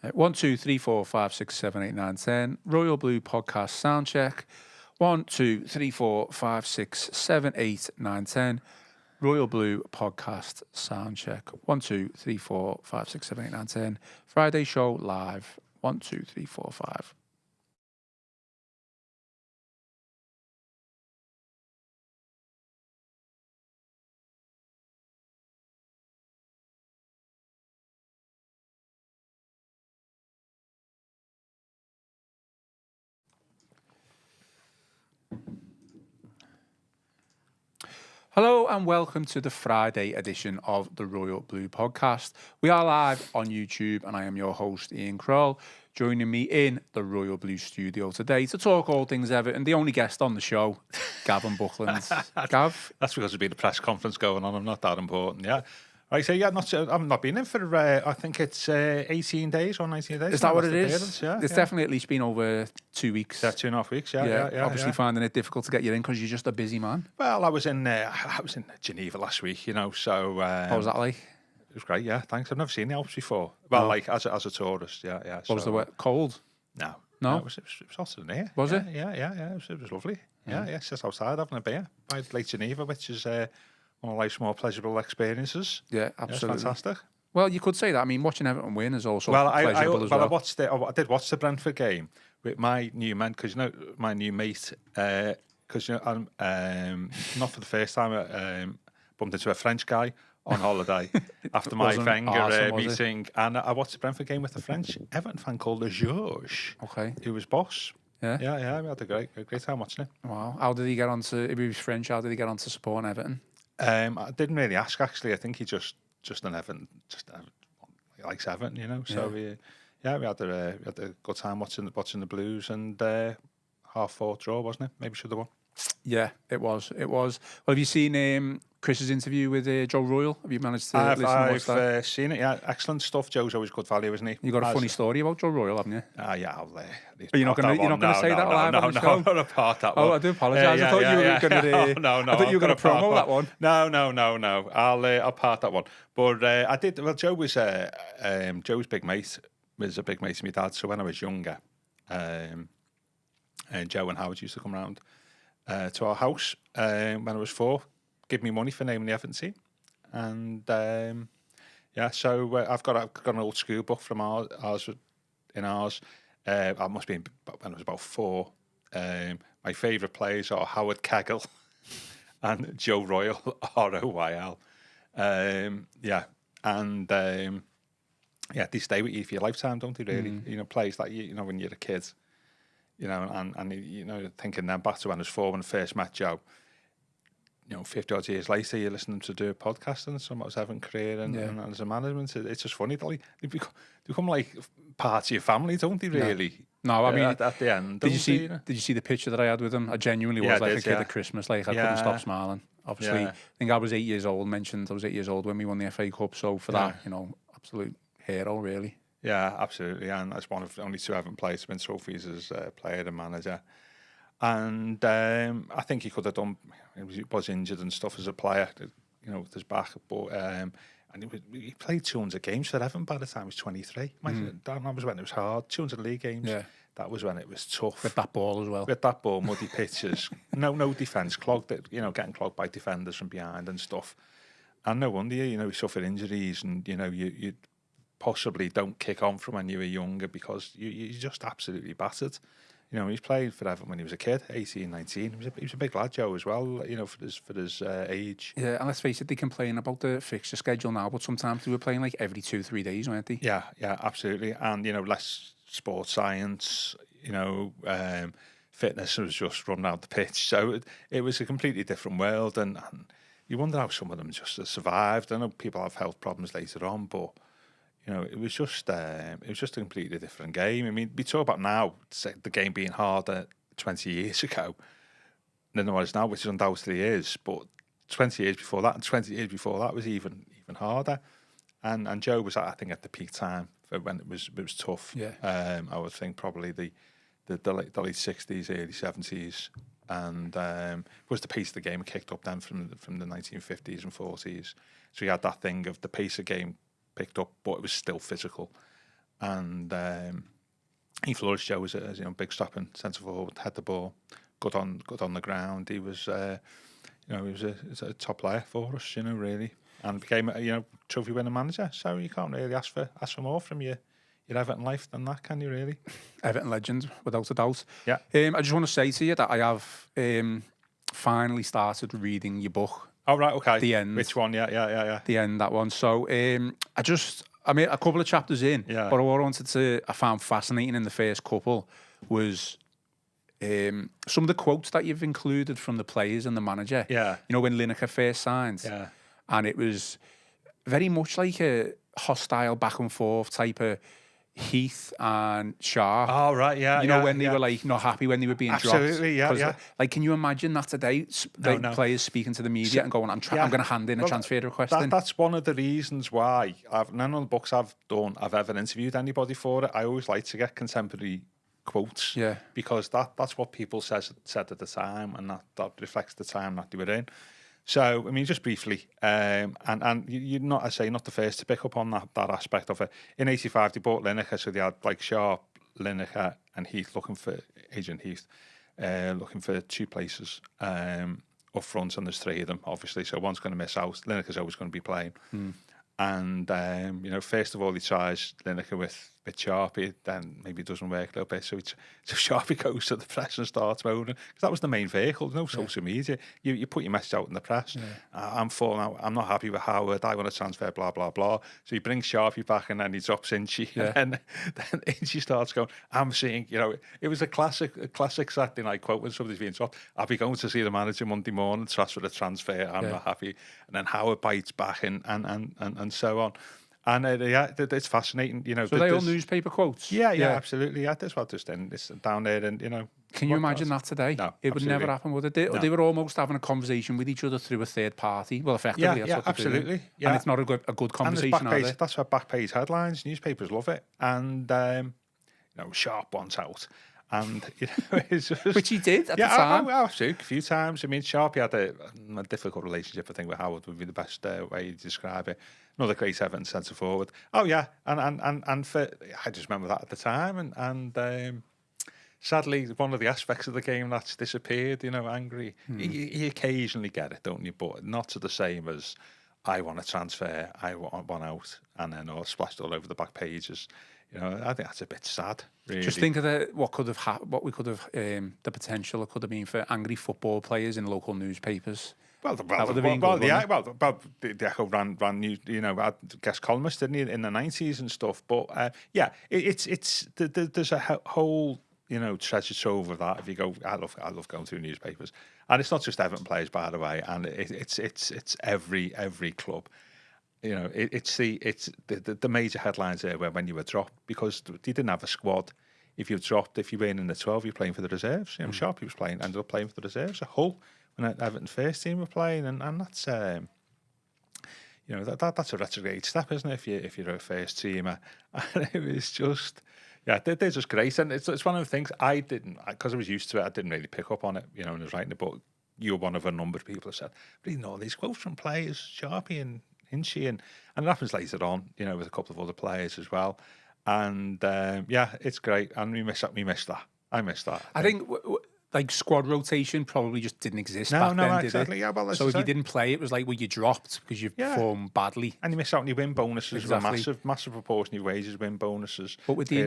1, 2, 3, 4, 5, 6, 7, 8, 9, 10. Royal Blue Podcast Soundcheck. 1, 2, 3, 4, 5, 6, 7, 8, 9, 10. Royal Blue Podcast Soundcheck. 1, 2, 3, 4, 5, 6, 7, 8, 9, 10. Friday show live. 1, 2, 3, 4, 5. Hello and welcome to the Friday edition of the Royal Blue Podcast. We are live on YouTube and I am your host Ian Croll. Joining me in the Royal Blue studio today to talk all things Everton, the only guest on the show, Gavin Buckland. Gav? That's because there's been a press conference going on. I'm not that important, yeah. Right, so I've not been in for, I think it's 18 days or 19 days. Is that what it is? Yeah, it's definitely at least been over 2 weeks. Yeah, 2.5 weeks, yeah. Obviously finding it difficult to get you in because you're just a busy man. Well, I was in Geneva last week, so... What was that like? It was great, yeah, thanks. I've never seen the Alps before. Well, like, as a tourist, yeah. What was the weather? Cold? No. It was hot in here. Was it? Yeah. It was lovely. Yeah, it's just outside having a beer by Lake Geneva, which is... one of life's more pleasurable experiences. Yeah, absolutely. Yeah, it's fantastic. Well, you could say that. I mean, watching Everton win is also pleasurable as well. I did watch the Brentford game with my new man, because my new mate, because I'm not for the first time bumped into a French guy on holiday after my Wenger meeting, and I watched the Brentford game with a French Everton fan called Georges, who was boss. Yeah, we had a great time watching it. Wow. How did he get on to, if he was French, how did he get on to supporting Everton? I didn't really ask, actually. I think he just an Everton, he likes Everton, So we had a good time watching the Blues, and 4-4 draw, wasn't it? Maybe should have won. Yeah, it was. Well, have you seen Chris's interview with Joe Royle? Have you managed to listen and watch that? I've seen it, yeah. Excellent stuff. Joe's always good value, isn't he? You got a funny story about Joe Royle, haven't you? Yeah, I'll Are you not going to say that live on the show? No, I'm not part that one. Oh, I do apologise. I thought you were going to... No. I thought you were going to promo that one. No. I'll part that one. But I did... Well, Joe was... Joe's big mate was a big mate of my dad. So when I was younger, and Joe and Howard used to come round to our house when I was 4, give me money for naming the Everton team, and so I've got an old school book from ours. I must be when I was about 4. My favourite players are Howard Kegel and Joe Royle, Royl. They stay with you for your lifetime, don't they? Really, players like you when you're a kid. And thinking then back to when I was 4 when I first met Joe. 50 odd years later, you're listening to do a podcast and some of his Everton career and as a management. It's just funny that they become like part of your family, don't they? Really? No, I mean at the end. Did you see the picture that I had with him? I genuinely was like a kid at Christmas. Like I couldn't stop smiling. Obviously, I think I was 8 years old. Mentioned I was 8 years old when we won the FA Cup. So for that, absolute hero, really. Yeah, absolutely. And as one of only 2 Everton players to win trophies as player and manager. And I think he could have done. He was injured and stuff as a player, with his back. But and he played 200 games for Everton by the time he was 23. That was when it was hard. 200 league games. Yeah. That was when it was tough. With that ball as well. With that ball, muddy pitches, no defence, clogged. Getting clogged by defenders from behind and stuff. And no wonder you suffer injuries, and you possibly don't kick on from when you were younger because you're just absolutely battered. He's played for Everton when he was a kid, 18, 19. He was a big lad, Joe, as well, for his age. Yeah, and let's face it, they complain about the fixture schedule now, but sometimes they were playing like every 2-3 days, weren't they? Yeah, absolutely. And, less sports science, fitness was just running out the pitch. So it was a completely different world, and you wonder how some of them just survived. I know people have health problems later on, but... it was just a completely different game. I mean, we talk about now the game being harder 20 years ago than it was now, which undoubtedly is. But 20 years before that, and 20 years before that was even harder. And Joe was, I think, at the peak time for when it was tough. Yeah. I would think probably the late 60s, early 70s, and was the pace of the game kicked up then from the 1950s and 40s. So you had that thing of the pace of game picked up, but it was still physical. and he flourished. Joe as a big stopping centre forward, had the ball, good on the ground. He was he was a top player for us, really, and became a trophy winning manager. So you can't really ask for more from your Everton life than that, can you really? Everton legend, without a doubt. Yeah. I just want to say to you that I have finally started reading your book. Oh, right, okay. The End. Which one? Yeah. The End, that one. So I mean, a couple of chapters in, but what I found fascinating in the first couple was some of the quotes that you've included from the players and the manager. Yeah. When Lineker first signed. Yeah. And it was very much like a hostile back and forth type of Heath and Sharp. Oh, right, yeah. When they were like not happy when they were being dropped. Absolutely, yeah. Like, can you imagine that today? No. Players speaking to the media and going, I'm going to hand in a transfer request. That's one of the reasons why none of the books I've ever interviewed anybody for it. I always like to get contemporary quotes, because that's what people said at the time, and that reflects the time that they were in. So, I mean, just briefly, and you're not the first to pick up on that aspect of it. In '85, they bought Lineker, so they had like Sharp, Lineker, and Heath looking for two places up front, and there's three of them, obviously. So one's going to miss out. Lineker's always going to be playing. And first of all, he tries Lineker with Sharpie, then maybe it doesn't work a little bit. So Sharpie goes to the press and starts moaning, because that was the main vehicle. No social media. You put your message out in the press. I'm falling out. I'm not happy with Howard. I want to transfer. Blah blah blah. So he brings Sharpie back, and then he drops Inchy, and then Inchy starts going. I'm seeing. It was a classic Saturday night quote when somebody's being dropped. I'll be going to see the manager Monday morning to ask for the transfer. I'm not happy. And then Howard bites back, and so on. And it's fascinating, So they all newspaper quotes? Yeah, absolutely. Yeah, that's what just it's down there, and Can you imagine that today? No, it would never happen, would it? They were almost having a conversation with each other through a third party. Well, effectively, that's what absolutely. Yeah. And it's not a good conversation. That's what back page headlines. Newspapers love it, and Sharp wants out. And it's just, which he did at the time. Absolutely, a few times. I mean, Sharpie had a difficult relationship. I think with Howard would be the best way to describe it. Another great Everton centre forward. Oh yeah, and for I just remember that at the time, and sadly, one of the aspects of the game that's disappeared. Angry. You occasionally get it, don't you? But not to the same as I want to transfer, I want one out, and then all splashed all over the back pages. I think that's a bit sad. Really. Just think of what we could have, the potential it could have been for angry football players in local newspapers. The Echo ran new, I guess columnist, didn't he, in the 90s and stuff. But there's a whole treasure trove of that. If you go, I love going through newspapers, and it's not just Everton players, by the way, and it's every club. It's the major headlines there when you were dropped, because you didn't have a squad. If you dropped, if you weren't in the 12, you're playing for the reserves. Sharpie was ended up playing for the reserves. Hull, when Everton first team were playing, and that's that's a retrograde step, isn't it? If you're a first teamer, and it was just. Yeah, they're just great, and it's one of the things I didn't, because I was used to it. I didn't really pick up on it, when I was writing the book. You're one of a number of people who said, "Reading all these quotes from players, Sharpie and Inchy," and it happens later on, with a couple of other players as well. And it's great, and we miss that. I miss that. I think like squad rotation probably just didn't exist back then, exactly. did it? Yeah, well, so if you didn't play, it was like, you dropped because you performed badly, and you miss out on your win bonuses. Exactly. A massive proportion of your wages, win bonuses. But with the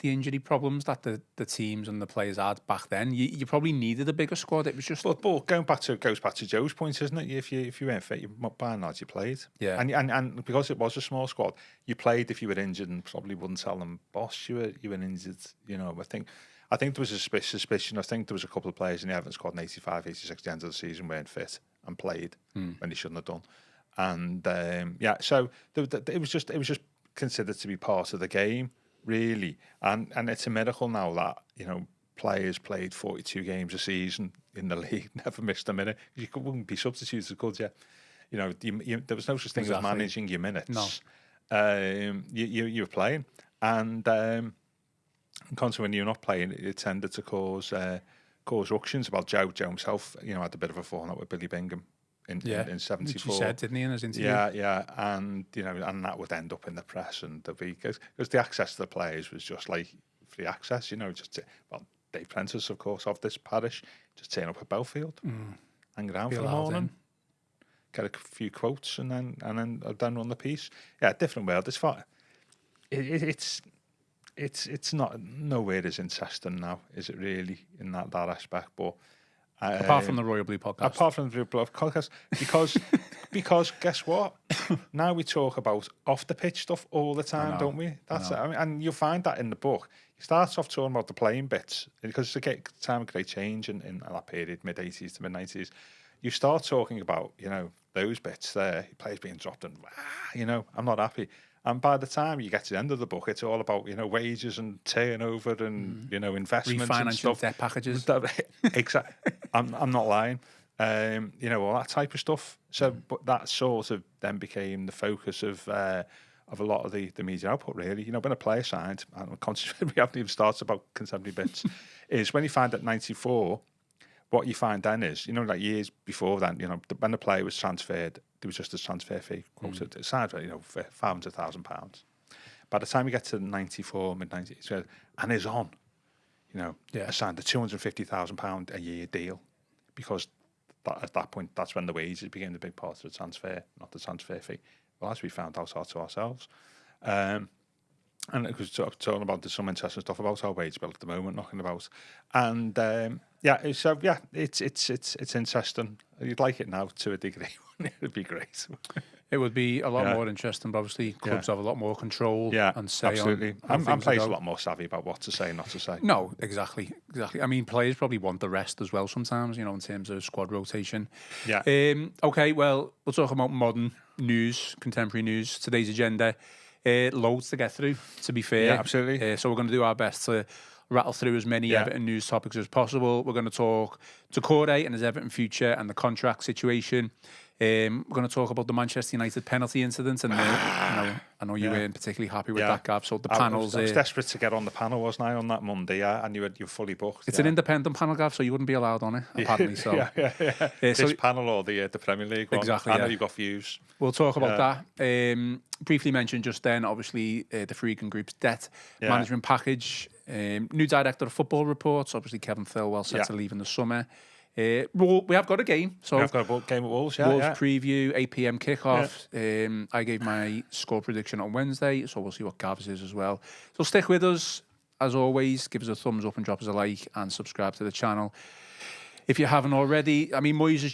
injury problems that the teams and the players had back then, you probably needed a bigger squad. It was just. But goes back to Joe's point, isn't it? If you weren't fit, by and large you played. Yeah. And because it was a small squad, you played if you were injured, and probably wouldn't tell them, boss, you were injured. I think there was a suspicion. I think there was a couple of players in the Everton squad in 85, 86, the end of the season, weren't fit and played when they shouldn't have done. And so it was just considered to be part of the game, really. And it's a miracle now that players played 42 games a season in the league, never missed a minute. You wouldn't be substituted, could you? There was no such thing as managing your minutes. No. You were playing, and consequently, when you're not playing, it tended to cause ructions. About Joe himself, had a bit of a fallout with Billy Bingham in 74. Which he said, didn't he, in his interview? Yeah, and and that would end up in the press, and because the access to the players was just like free access, Dave Prentice, of course, of this parish, just turn up at Belfield, hang around for the morning, get a few quotes, and then run the piece. Yeah, different world. It's fine. It's not nowhere as incessant now, is it really, in that aspect? But apart from the Royal Blue podcast, because guess what? Now we talk about off the pitch stuff all the time, don't we? That's and you'll find that in the book. He starts off talking about the playing bits because it's a time of great change in that period, mid 80s to mid 90s. You start talking about those bits there, players being dropped, and I'm not happy. And by the time you get to the end of the book, it's all about wages and turnover and investments and stuff, debt packages. Exactly. I'm not lying. All that type of stuff. So, but that sort of then became the focus of a lot of the media output. Really, when a player signed, and we haven't even started about contemporary bits, is when you find at 94. What you find then is, like years before then, when the player was transferred, there was just a transfer fee quoted. It signed for, for £500,000. By the time you get to 94, mid-90s, and is on, signed a £250,000 a year deal, because at that point, that's when the wages became the big part of the transfer, not the transfer fee. Well, as we found out to ourselves. And it was talking about there's some interesting stuff about our wage bill at the moment, knocking about, and it's interesting. You'd like it now to a degree. It'd be great. It would be a lot more interesting, but obviously clubs have a lot more control and say absolutely. on And players a lot more savvy about what to say and not to say. No, exactly. I mean, players probably want the rest as well sometimes, in terms of squad rotation. Yeah. Okay, well, we'll talk about modern news, contemporary news. Today's agenda. Loads to get through, to be fair. Yeah, absolutely. So we're going to do our best to rattle through as many Everton news topics as possible. We're going to talk Doucoure and his Everton future and the contract situation. We're going to talk about the Manchester United penalty incident, and I know you weren't particularly happy with that, Gav. So the panels. I was desperate to get on the panel, wasn't I, on that Monday? And you're fully booked. It's an independent panel, Gav, so you wouldn't be allowed on it, apparently. So this panel or the Premier League one. Exactly. I know you've got views. We'll talk about that. Briefly mentioned just then, obviously, the Friedkin Group's debt management package. New director of football reports. Obviously, Kevin Thirlwell set to leave in the summer. We have got a game. So we have got a game at Wolves, Wolves preview, 8 p.m. kickoff. I gave my score prediction on Wednesday, so we'll see what Gav's is as well. So stick with us. As always, give us a thumbs up and drop us a like and subscribe to the channel. If you haven't already, I mean, Moyes has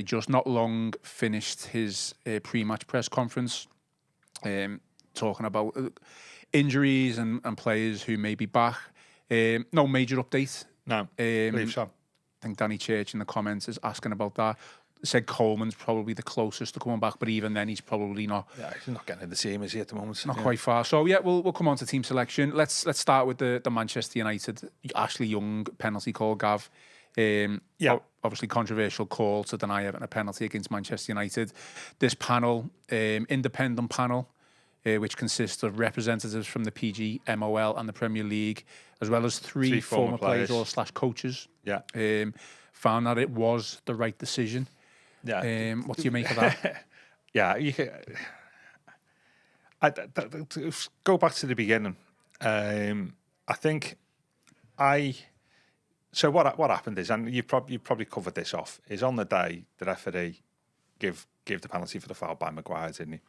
just not long finished his pre-match press conference, talking about injuries and players who may be back. No major update. No, I believe so. I think Danny Church in the comments is asking about that. Said Coleman's probably the closest to coming back, but even then he's probably not. Yeah, he's not getting in the team, is he, at the moment? Not quite far. So we'll come on to team selection. Let's start with the Manchester United Ashley Young penalty call, Gav. Obviously controversial call to deny Everton a penalty against Manchester United. This panel, independent panel, which consists of representatives from the PG, MOL and the Premier League, as well as three former players or / coaches. Found that it was the right decision. What do you make of that? You can, go back to the beginning. I think so what happened is, and you probably covered this off, is on the day the referee give the penalty for the foul by Maguire, didn't he?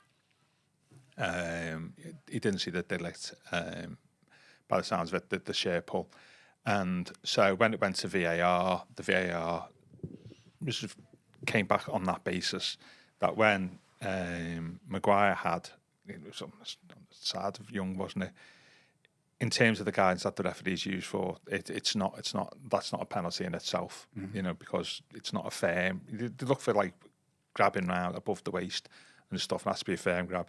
He didn't see the delict, by the sounds of it, the share pull. And so when it went to VAR, the VAR came back on that basis that when Maguire had, it was on the side of Young, wasn't it? In terms of the guidance that the referees use for it, that's not a penalty in itself, because it's not a firm. They look for like grabbing round above the waist and stuff, and it has to be a firm grab,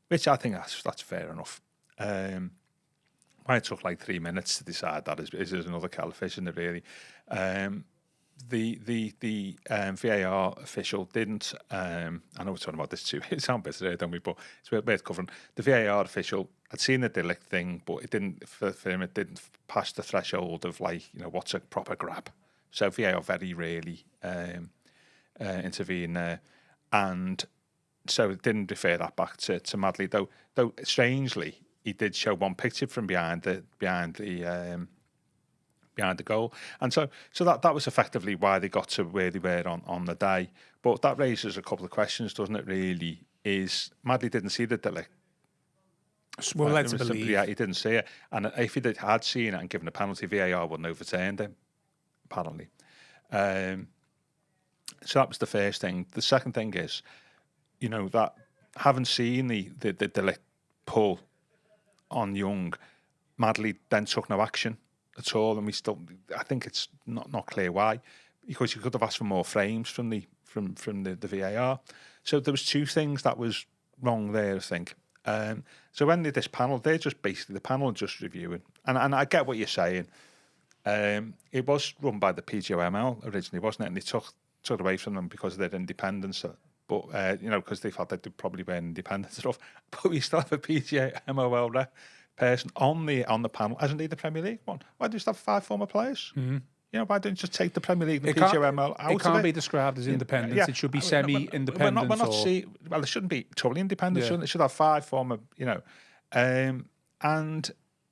which I think that's fair enough. Why it took like 3 minutes to decide that is another kettle of fish, isn't it, really? The VAR official didn't. I know we're talking about this too. It sounds better today, don't we? But it's worth covering. The VAR official had seen the delict thing, but it didn't for him. It didn't pass the threshold of what's a proper grab. So VAR very rarely intervene there, and so it didn't refer that back to Madley. Though strangely, he did show one picture from behind the goal, and so that was effectively why they got to where they were on the day. But that raises a couple of questions, doesn't it? Really, is Madley didn't see the delay. Well, let's believe. Yeah, he didn't see it, and if he had seen it and given a penalty, VAR wouldn't have overturned him, apparently. So that was the first thing. The second thing is, that having seen the pull on Young, Madley then took no action at all, and I think it's not clear why, because you could have asked for more frames from the VAR. So there was two things that was wrong there, I think. So when this panel, they're just basically the panel just reviewing, and I get what you're saying. It was run by the PGMOL originally, wasn't it? And they took it away from them because of their independence. But because they thought they probably weren't independent enough. But we still have a PGMOL person on the panel, as indeed the Premier League one. Why do you have 5 former players? Mm-hmm. Why don't you just take the Premier League and the PGMOL out? It can't be described as independence. Yeah. It should be semi-independent. We're not well, it shouldn't be totally independent. Yeah. It should have 5 former, and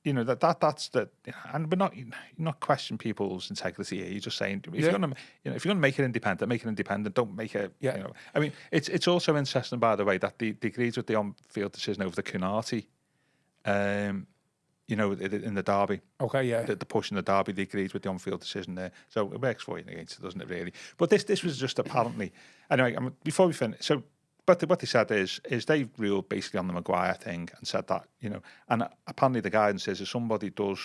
that's the, and we're not questioning people's integrity here. You're just saying if you're gonna make it independent. Don't make it. Yeah. I mean, it's also interesting, by the way, that they agreed with the on-field decision over the Kunati. In the derby. Okay, yeah. The push in the derby, they agreed with the on-field decision there. So it works for you and against it, doesn't it, really? But this was just apparently... Anyway, before we finish... So, but what they said is they ruled basically on the Maguire thing and said that, and apparently the guidance is if somebody does,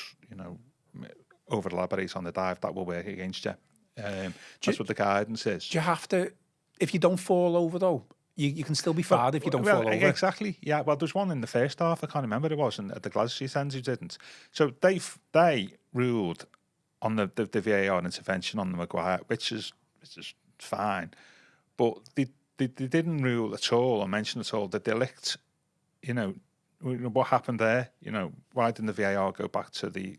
over-elaborate on the dive, that will work against you. That's what the guidance is. Do you have to... If you don't fall over, though... You can still be fired if you don't fall over. Exactly. Yeah. Well, there's one in the first half. I can't remember it was, and at the Glasgow end who didn't. So they ruled on the VAR intervention on the Maguire, which is fine, but they didn't rule at all or mention at all the delict. What happened there? Why didn't the VAR go back to the?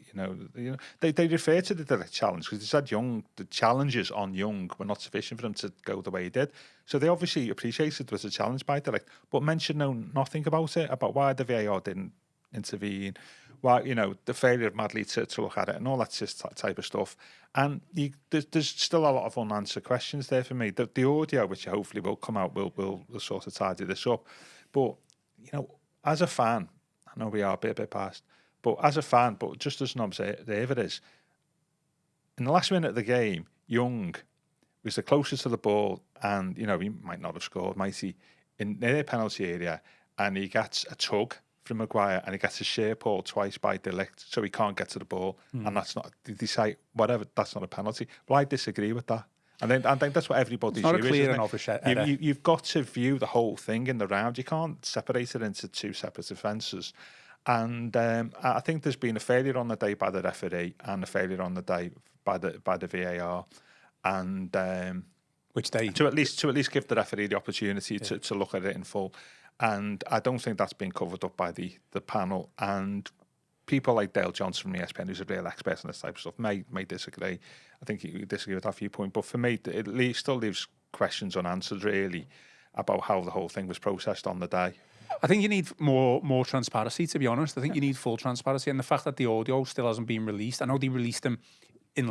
They refer to the delict challenge because they said the challenges on Young were not sufficient for him to go the way he did. So they obviously appreciated it was a challenge by delict, but mentioned nothing about it, about why the VAR didn't intervene, why the failure of Madley to look at it and all that type of stuff. And there's still a lot of unanswered questions there for me. The audio, which hopefully will come out, will sort of tidy this up. But as a fan, I know we are a bit past, but as a fan, but just as an observer is, in the last minute of the game, Young was the closest to the ball, and he might not have scored, might he, in their penalty area, and he gets a tug from Maguire, and he gets a share ball twice by delict, so he can't get to the ball, and that's not. They say whatever, that's not a penalty. Well, I disagree with that. And then I think that's what everybody's view is. It's not a clear and obvious error. You've got to view the whole thing in the round. You can't separate it into 2 separate offences. And I think there's been a failure on the day by the referee and a failure on the day by the VAR, and which they to at least give the referee the opportunity to look at it in full. And I don't think that's been covered up by the panel. And people like Dale Johnson from ESPN, who's a real expert on this type of stuff, may disagree. I think you disagree with that viewpoint. But for me, it still leaves questions unanswered, really, about how the whole thing was processed on the day. I think you need more transparency, to be honest. I think you need full transparency. And the fact that the audio still hasn't been released, I know they released them in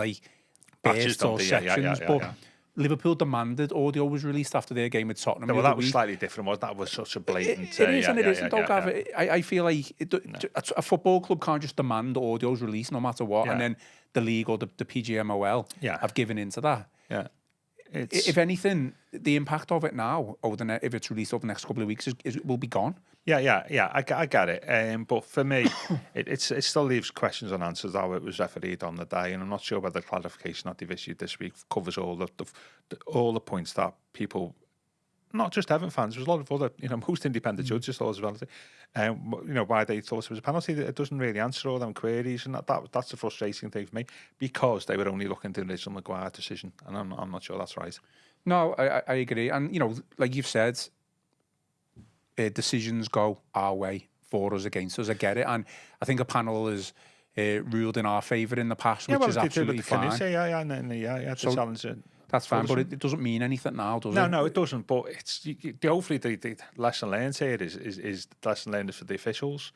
bursts or sections, but Liverpool demanded audio was released after their game with Tottenham. Well, that was slightly different, wasn't it? That was such a blatant... It is and it isn't, though, Gav. I feel like a football club can't just demand audio's release no matter what, and then the league or the PGMOL have given into that. Yeah. If anything, the impact of it now, if it's released over the next couple of weeks, will be gone. Yeah. I get it. But for me, it still leaves questions unanswered how it was refereed on the day, and I'm not sure whether the clarification that they've issued this week covers all the points that people, not just Everton fans, there's a lot of other, most independent judges thought as well. Why they thought it was a penalty. It doesn't really answer all them queries, and that's a frustrating thing for me, because they were only looking at the original Maguire decision, and I'm not sure that's right. No, I agree, and like you've said, decisions go our way, for us, against us. I get it, and I think a panel has ruled in our favour in the past, which is absolutely fine. To challenge it. That's fine, but Goodison. it doesn't mean anything now, does it? No, it doesn't. But it's hopefully the lesson learned here is the lesson learned for the officials.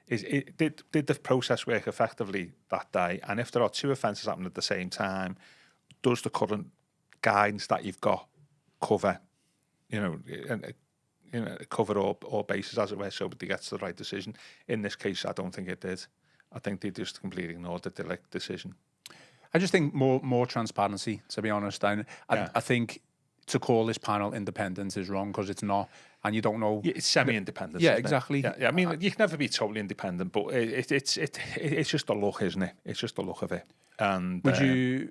Did the process work effectively that day? And if there are two offences happening at the same time, does the current guidance that you've got cover, cover all bases, as it were, so they get to the right decision? In this case, I don't think it did. I think they just completely ignored the direct decision. I just think more transparency, to be honest. And I think to call this panel independent is wrong because it's not, and you don't know. It's semi-independent. Yeah, exactly. Yeah, I mean, you can never be totally independent, but it's just the look, isn't it? It's just the look of it. And would you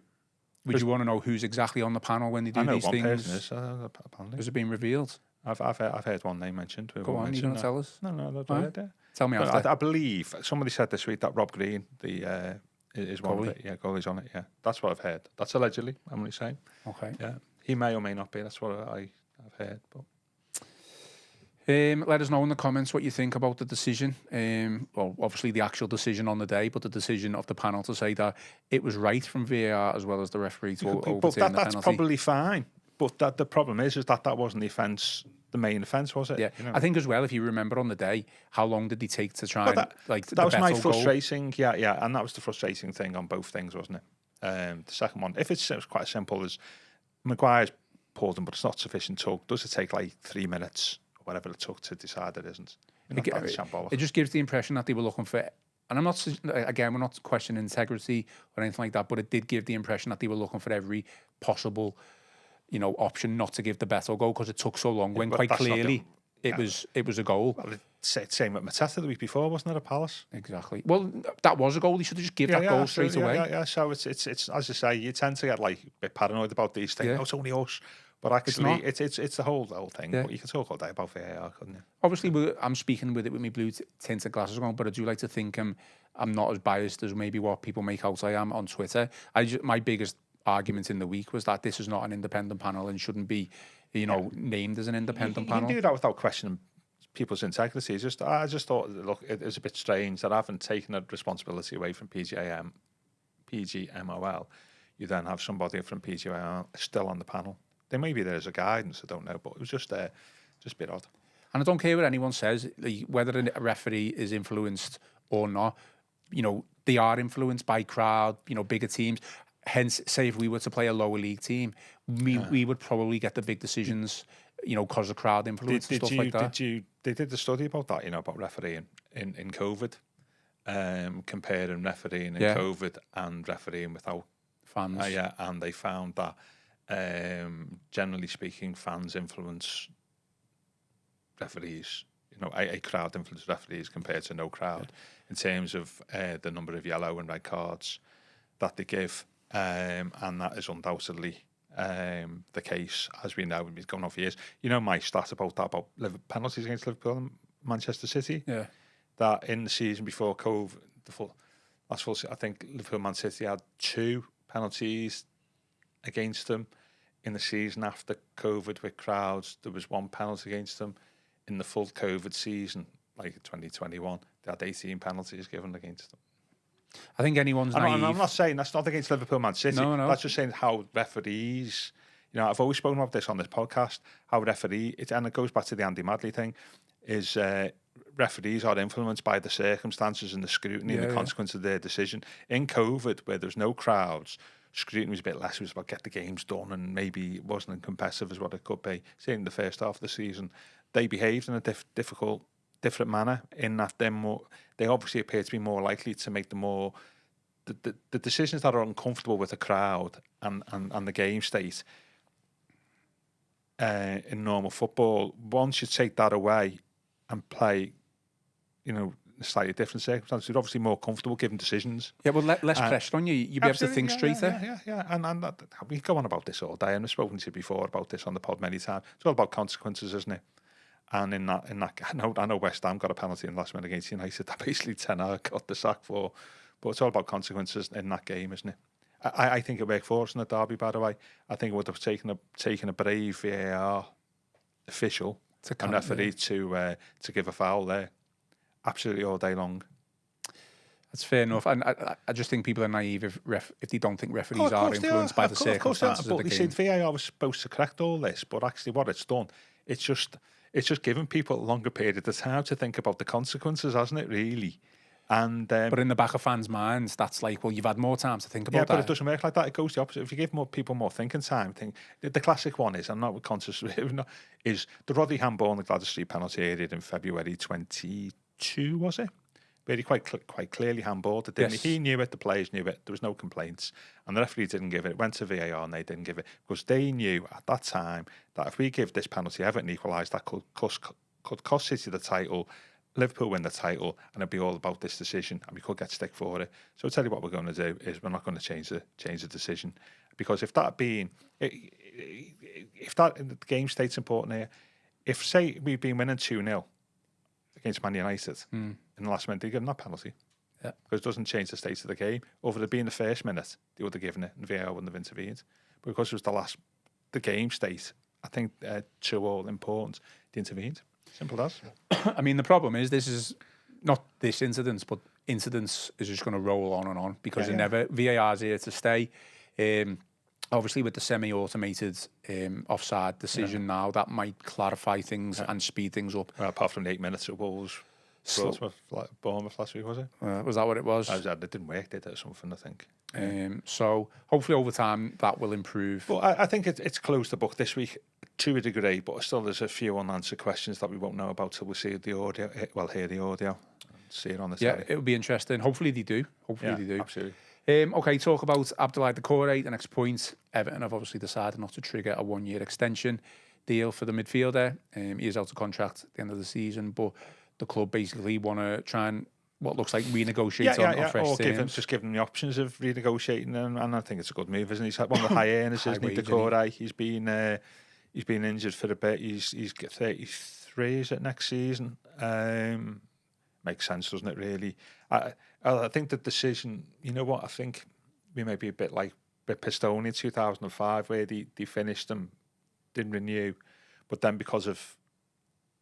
want to know who's exactly on the panel when they do these things? I know one person is, apparently. Has it been revealed? I've heard one name mentioned. Go on, you're going to tell us? No, Tell me after. I believe somebody said this week that Rob Green, is one of it. Yeah, goalie's on it. Yeah, that's what I've heard. That's allegedly. I'm only saying. Okay. Yeah, he may or may not be. That's what I've heard. But let us know in the comments what you think about the decision. Well, obviously the actual decision on the day, but the decision of the panel to say that it was right from VAR as well as the referee to overturn the penalty. That's probably fine. But the problem is that wasn't the offence. The main offence, was it? Yeah, I think as well. If you remember on the day, how long did he take to try that was my frustrating. Goal? Yeah, and that was the frustrating thing on both things, wasn't it? The second one, if it's quite simple as Maguire's pulled him, but it's not sufficient talk. Does it take like 3 minutes or whatever it took to decide it isn't? It just gives the impression that they were looking for. And I'm not, again, we're not questioning integrity or anything like that, but it did give the impression that they were looking for every possible, option not to give the Beto goal because it took so long. When quite clearly it was a goal. Well, same with Mateta the week before, wasn't it, at Palace? Exactly. Well, that was a goal. He should have just given that goal straight away. Yeah. So it's as I say, you tend to get like a bit paranoid about these things. Oh, it's only us. But actually, it's the whole thing. Yeah. But you could talk all day about VAR, couldn't you? Obviously, I'm speaking with my blue tinted glasses on, but I do like to think I'm not as biased as maybe what people make out I am on Twitter. My biggest argument in the week was that this is not an independent panel and shouldn't be, named as an independent panel. You can do that without questioning people's integrity. I just thought, look, it was a bit strange that I haven't taken a responsibility away from PGMOL. You then have somebody from PGMOL still on the panel. There may be there as a guidance, I don't know, but it was just a bit odd. And I don't care what anyone says, whether a referee is influenced or not. They are influenced by crowd, bigger teams. Hence, say if we were to play a lower league team, we would probably get the big decisions, because of crowd influence and stuff like that. They did the study about that, about refereeing in COVID, comparing refereeing in COVID and refereeing without fans. And they found that, generally speaking, fans influence referees. A crowd influence referees compared to no crowd in terms of the number of yellow and red cards that they give. And that is undoubtedly the case, as we know. It's going on for years. My stat about penalties against Liverpool and Manchester City. Yeah, that in the season before COVID, I think Liverpool Man City had 2 penalties against them. In the season after COVID with crowds, there was 1 penalty against them. In the full COVID season, like 2021, they had 18 penalties given against them. I think anyone's naive. I'm not saying that's not against Liverpool Man City. No. That's just saying how referees, I've always spoken about this on this podcast, how and it goes back to the Andy Madley thing, is referees are influenced by the circumstances and the scrutiny and the consequence of their decision. In COVID, where there's no crowds, scrutiny was a bit less. It was about get the games done, and maybe it wasn't as competitive as what it could be. Say in the first half of the season, they behaved in a different manner in that they obviously appear to be more likely to make the decisions that are uncomfortable with the crowd and the game state in normal football. Once you take that away and play, slightly different circumstances, you're obviously more comfortable giving decisions. Yeah, well, less pressure on you. You'll be able to think straighter. Yeah. And we go on about this all day, and I've spoken to you before about this on the pod many times. It's all about consequences, isn't it? And in that, I know West Ham got a penalty in the last minute against United that basically Ten Hag got the sack for, but it's all about consequences in that game, isn't it? I think it worked for us in the derby, by the way. I think it would have taken a brave VAR official and referee to give a foul there, absolutely all day long. That's fair enough. And I just think people are naive if they don't think referees are influenced by the circumstances of the game. But VAR was supposed to correct all this, but actually what it's done, it's just given people a longer period of time to think about the consequences, hasn't it, really? And but in the back of fans' minds, that's like, well, you've had more time to think about that. Yeah, but it doesn't work like that. It goes the opposite. If you give more people more thinking time, the classic one is, I'm not conscious of it, is the Roddy handball in the Gladys Street penalty area in February 22, was it? Where he quite clearly handballed it, didn't he? He knew it, the players knew it, there was no complaints, and the referee didn't give it. It went to VAR and they didn't give it, because they knew at that time that if we give this penalty, Everton equalised, that could cost City the title, Liverpool win the title, and it'd be all about this decision, and we could get stick for it. So I'll tell you what we're going to do is we're not going to change the decision, because if that the game state's important here, if say we've been winning 2-0 against Man United in the last minute, they give them that penalty. Yeah, because it doesn't change the state of the game. Over it being the first minute, they would have given it, and VAR wouldn't have intervened. But because it was the game state, I think to all important, they intervened. Simple as. I mean, the problem is this is not this incident, but incidents is just going to roll on and on because VAR's here to stay. Obviously, with the semi-automated offside decision now, that might clarify things and speed things up. Well, apart from the 8 minutes of Wolves, Bournemouth last week, was it? Was that what it was? It didn't work, did it, or something, I think. So hopefully over time that will improve. Well, I think it's closed the book this week to a degree, but still there's a few unanswered questions that we won't know about till we see the audio. Well, hear the audio, and see it on the telly. It would be interesting. Hopefully they do. Absolutely. Okay, talk about Abdoulaye Doucoure. The next point, Everton have obviously decided not to trigger a 1-year extension deal for the midfielder. He is out of contract at the end of the season, but the club basically want to try and what looks like renegotiate on fresh terms. Just give him the options of renegotiating, and I think it's a good move, isn't he? He's one of the high earners, isn't he? Doucoure. He's been injured for a bit. He's 33, is it, next season? Makes sense, doesn't it, really? I think the decision, you know what, I think we may be a bit like Pistone in 2005, where they finished them, didn't renew, but then because of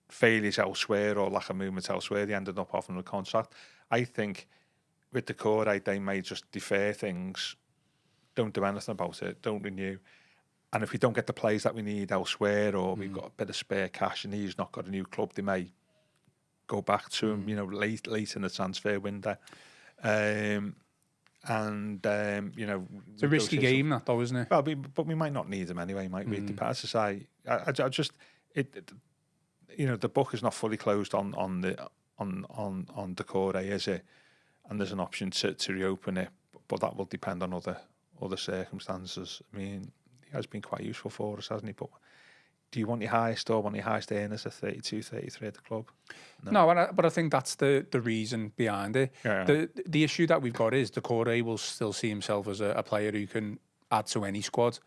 failures elsewhere or lack of movement elsewhere, they ended up offering a contract. I think with Doucoure, they may just defer things, don't do anything about it, don't renew. And if we don't get the players that we need elsewhere, or we've got a bit of spare cash and he's not got a new club, they may go back to him, late in the transfer window. You know, it's a risky game, that though, isn't it? Well, but we might not need him anyway, might we? Depends to say. The book is not fully closed on Doucoure, is it? And there's an option to reopen it, but that will depend on other circumstances. I mean, he has been quite useful for us, hasn't he? But do you want your highest earners at 32, 33 at the club? No, but I think that's the reason behind it. Yeah. The issue that we've got is Doucoure will still see himself as a player who can add to any squad.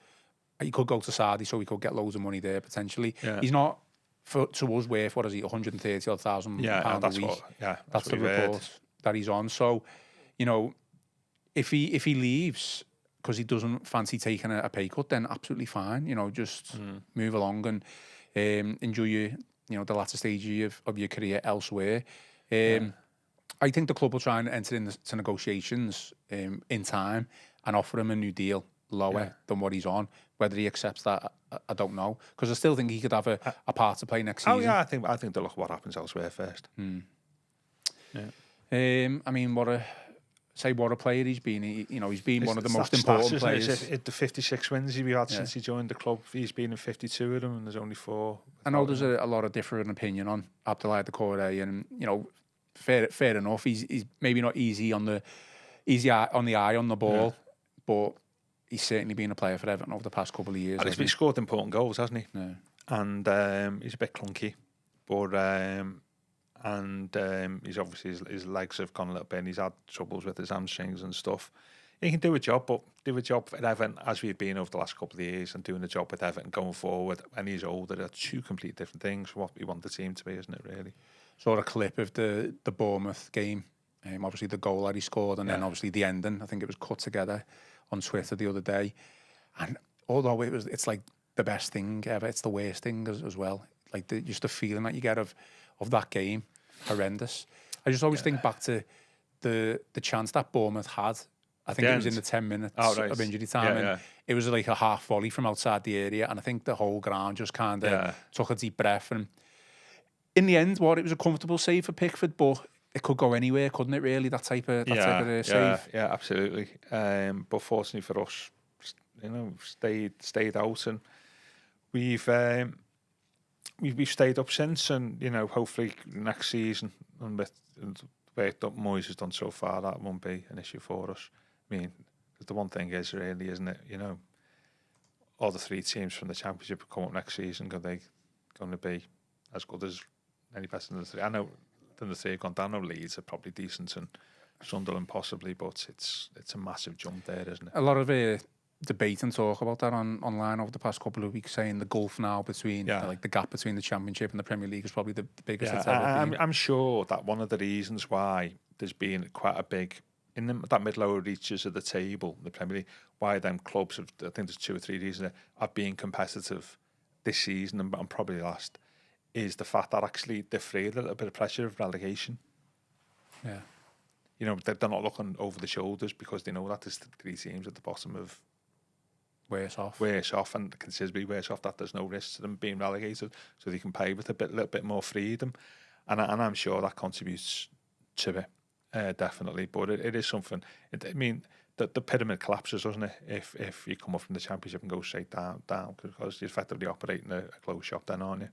He could go to Saudi, so he could get loads of money there potentially. Yeah. He's not to us worth, what is he, £130,000 a week? That's the report that he's on. So, you know, if he leaves because he doesn't fancy taking a pay cut, then absolutely fine. You know, just move along and enjoy the latter stage of your career elsewhere. I think the club will try and enter into negotiations in time and offer him a new deal lower than what he's on. Whether he accepts that, I don't know, because I still think he could have a part to play next season. Oh yeah, I think they'll look what happens elsewhere first. I mean, what a player he's been. He's been one of the most important players. The 56 wins he's had since he joined the club, he's been in 52 of them, and there's only 4. I know there's a lot of different opinion on Abdoulaye Doucoure, and fair enough. He's maybe not easy on the eye on the ball, but he's certainly been a player for Everton over the past couple of years. And he's scored important goals, hasn't he? Yeah. And he's a bit clunky, but he's obviously his legs have gone a little bit, and he's had troubles with his hamstrings and stuff. He can do a job, but do a job at Everton as we've been over the last couple of years, and doing a job with Everton going forward when he's older are two completely different things from what we want the team to be, isn't it, really? Saw a clip of the Bournemouth game, obviously the goal that he scored, and then obviously the ending. I think it was cut together on Twitter the other day, and although it's like the best thing ever, it's the worst thing as well. Like just the feeling that you get of that game, horrendous. I just always think back to the chance that Bournemouth had, I think it was in the 10 minutes of injury time, and it was like a half volley from outside the area, and I think the whole ground just kind of took a deep breath. And in the end, it was a comfortable save for Pickford, but it could go anywhere, couldn't it? Really, that type of save. Yeah, absolutely. But fortunately for us, stayed out, and we've stayed up since, and hopefully next season, and with the way Moyes has done so far, that won't be an issue for us. I mean, the one thing is really, isn't it? All the 3 teams from the Championship come up next season. Are they going to be as good as any better than the 3? I know the 3 have gone down. I know Leeds are probably decent, and Sunderland possibly, but it's a massive jump there, isn't it? A lot of debate and talk about that online over the past couple of weeks, saying the gulf now between the gap between the Championship and the Premier League is probably the biggest it's ever been. I'm sure that one of the reasons why there's been quite a big in that mid-lower reaches of the table, the Premier League, why them clubs have, I think there's 2 or 3 reasons are being competitive this season and probably last, is the fact that actually they're free of a little bit of pressure of relegation. Yeah. They're not looking over the shoulders because they know that there's 3 teams at the bottom of worse off, and considerably worse off, that there's no risk to them being relegated, so they can play with a little bit more freedom, and I'm sure that contributes to it. Definitely, but it is something. I mean, the pyramid collapses, doesn't it? If you come up from the Championship and go straight down, because you're effectively operating a closed shop, then, aren't you?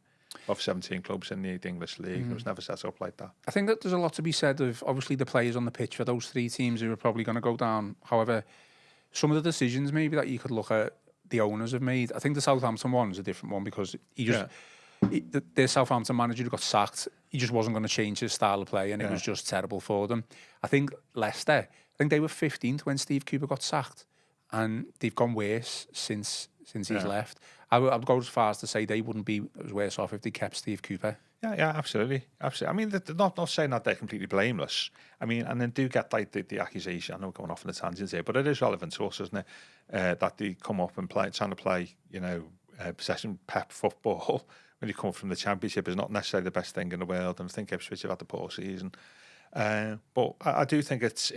Of 17 clubs in the English League, it was never set up like that. I think that there's a lot to be said of obviously the players on the pitch for those 3 teams who are probably going to go down. However, some of the decisions maybe that you could look at the owners have made. I think the Southampton one is a different one because their Southampton manager who got sacked, he just wasn't going to change his style of play, and it was just terrible for them. I think Leicester, they were 15th when Steve Cooper got sacked, and they've gone worse since he's left. I would go as far as to say they wouldn't be as worse off if they kept Steve Cooper. Yeah, absolutely. I mean, they're not saying that they're completely blameless. I mean, and then do get like the accusation. I know we're going off on the tangents here, but it is relevant to us, isn't it? That they come up and trying to play, possession pep football when you come from the Championship is not necessarily the best thing in the world. And I think Ipswich have had the poor season, but I do think it's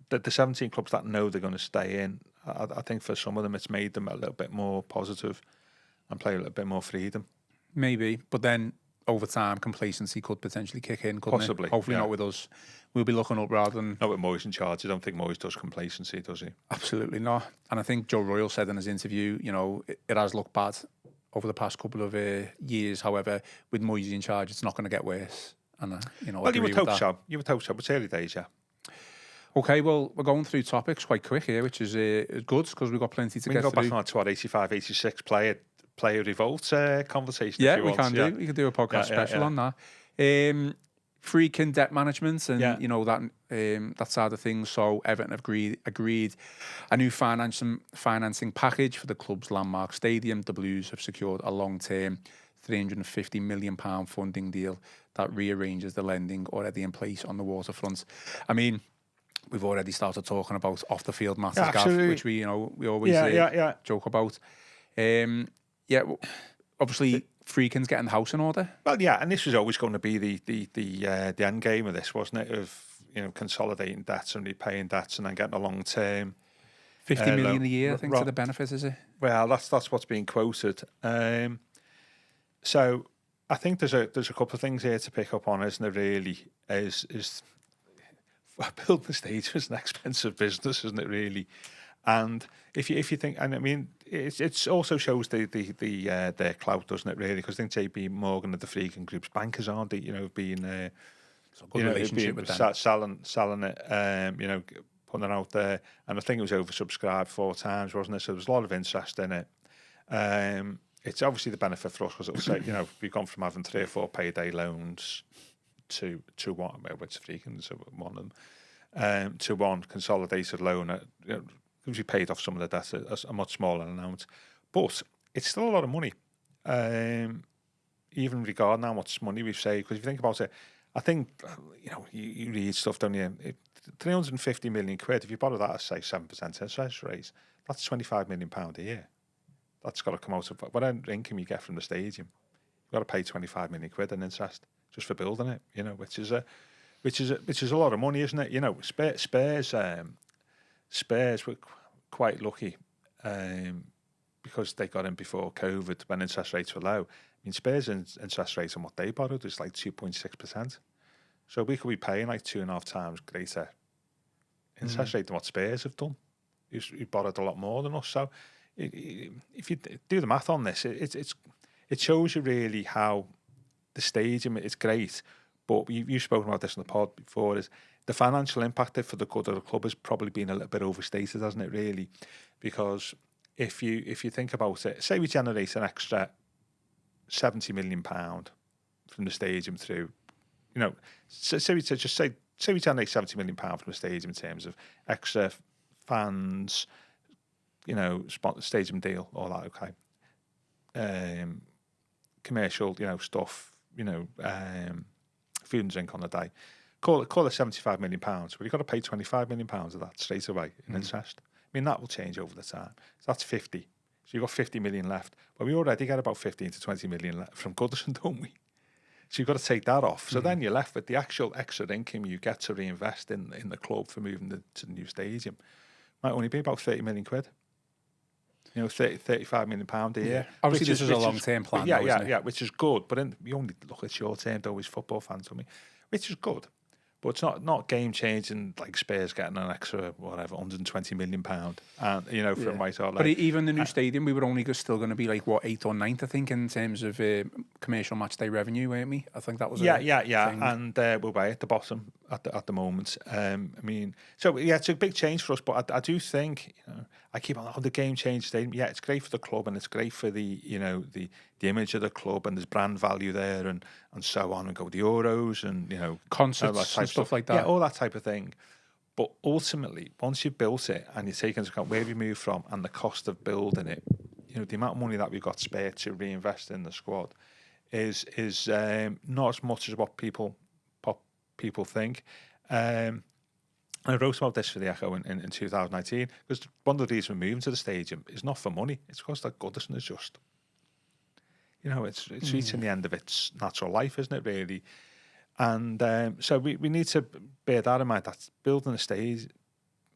the 17 clubs that know they're going to stay in. I think for some of them, it's made them a little bit more positive and play a little bit more freedom. Maybe, but then over time, complacency could potentially kick in, couldn't Possibly, it? Hopefully not with us. We'll be looking up rather than... Not with Moyes in charge. I don't think Moyes does complacency, does he? Absolutely not. And I think Joe Royle said in his interview, it has looked bad over the past couple of years. However, with Moyes in charge, it's not going to get worse. And, well, you would hope so. You would hope so. But it's early days, yeah. Okay, well, we're going through topics quite quick here, which is good because we've got plenty to get through. We can go back to our 85, 86 player revolt conversation. Yeah, we can do. We can do a podcast special on that. Friedkin debt management and that side of things. So Everton have agreed a new financing package for the club's landmark stadium. The Blues have secured a long-term £350 million funding deal that rearranges the lending already in place on the waterfront. I mean, we've already started talking about off-the-field matters, Gav, which we always joke about. Obviously, Friedkin's getting the house in order. Well, yeah, and this was always going to be the end game of this, wasn't it? Of consolidating debts and repaying debts, and then getting a long term. 50 million a year, I think, to the benefit, is it? Well, that's what's being quoted. So I think there's a couple of things here to pick up on, isn't there? Really, is building the stage is an expensive business, isn't it? Really. And if you think, and I mean, it's also shows their clout, doesn't it? Really, because I think JP Morgan and the Friedkin Group's bankers, aren't they? Being a good relationship with them, selling it, putting it out there, and I think it was oversubscribed 4 times, wasn't it? So there's a lot of interest in it. It's obviously the benefit for us because it'll say, we've gone from having 3 or 4 payday loans to one, which Friedkin's one of them, to one consolidated loan. Because we paid off some of the debt a much smaller amount, but it's still a lot of money. Even regarding how much money we've saved, because if you think about it, I think you read stuff, don't you? 350 million quid. If you borrow that at say 7% interest rate, that's £25 million a year. That's got to come out of whatever income you get from the stadium. You've got to pay 25 million quid in interest just for building it. Which is which is a lot of money, isn't it? You know, Spurs were quite lucky because they got in before COVID when interest rates were low. I mean, Spurs' interest rates on what they borrowed was like 2.6%. So we could be paying like 2.5 times greater interest rate than what Spurs have done. Who borrowed a lot more than us. So if you do the math on this, it shows you really how the stadium is great. But you've spoken about this in the pod before, is the financial impact for the good of the club has probably been a little bit overstated, hasn't it, really? Because if you think about it, say we generate an extra £70 million from the stadium through, you know, say we generate £70 million from the stadium in terms of extra fans, you know, stadium deal, all that, okay. Commercial, you know, stuff, you know, food and drink on the day. Call it £75 million, but you've got to pay £25 million of that straight away in interest. I mean, that will change over the time. So that's 50. So you've got 50 million left. But we already get about 15 to 20 million left from Goodison, don't we? So you've got to take that off. So then you're left with the actual extra income you get to reinvest in the club for moving to the new stadium. Might only be about 30 million quid. You know, 35 million pound a year. Yeah. Obviously, this is a long-term plan, though, isn't it? Yeah, which is good. But we only look at short-term, though, as football fans, don't we? Which is good. But it's not game-changing, like Spurs getting an extra, whatever, £120 million. And, you know, from my side. But even the new stadium, we were only still going to be like, what, 8th or 9th, I think, in terms of commercial match day revenue, weren't we? I think that was Yeah. thing. And we're way at the bottom at the moment. I mean, so, yeah, it's a big change for us. But I do think, you know, I keep on the game change stadium. Yeah, it's great for the club and it's great for the, you know, the image of the club, and there's brand value there and so on, and go the Euros and, you know, concerts and stuff like that. Yeah, all that type of thing. But ultimately, once you've built it and you take into account where we moved from and the cost of building it, you know, the amount of money that we've got spare to reinvest in the squad is not as much as what people think. I wrote about this for the Echo in 2019, because one of the reasons we're moving to the stadium is not for money. It's because that Goodison is just, you know, it's reaching the end of its natural life, isn't it, really? And so we need to bear that in mind, that building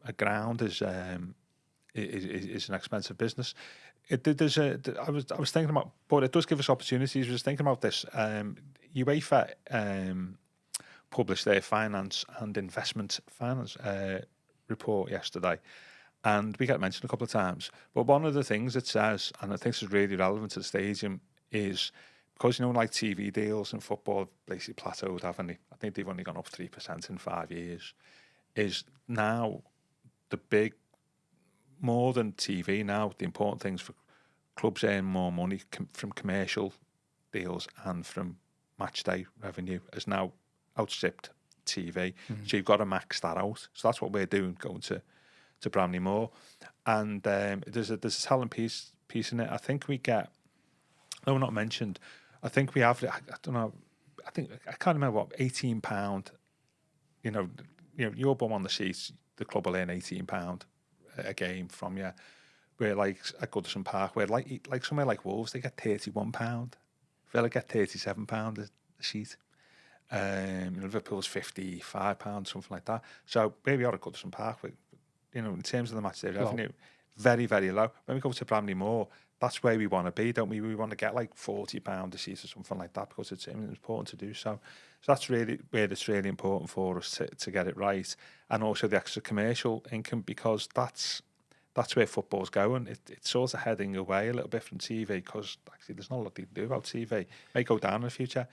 a ground is an expensive business. I was thinking about, but it does give us opportunities. I was thinking about this. UEFA published their finance and investment finance report yesterday, and we got mentioned a couple of times. But one of the things it says, and I think this is really relevant to the stadium, is because, you know, like TV deals in football have basically plateaued, haven't they? I think they've only gone up 3% in 5 years. Is now the big, more than TV now, the important things for clubs earn more money from commercial deals and from match day revenue has now outstripped TV. So you've got to max that out. So that's what we're doing, going to Bramley Moor. And there's a talent piece in it. I think we get, no, not mentioned, I think we have, I don't know, I can't remember what, £18, you know, your bum on the seats, the club will earn £18 a game from you. Where like at Goodison Park, where like somewhere like Wolves, they get £31. Villa get £37 a seat. Liverpool's £55, something like that. So where we are at Goodison Park, you know, in terms of the match day revenue, very, very low. When we go to Bramley Moor, that's where we want to be, don't we? We want to get like £40 a seat or something like that, because it's important to do so. So that's really where it's really important for us to get it right, and also the extra commercial income, because that's where football's going. It's sort of heading away a little bit from TV, because actually there's not a lot to do about TV. It may go down in the future.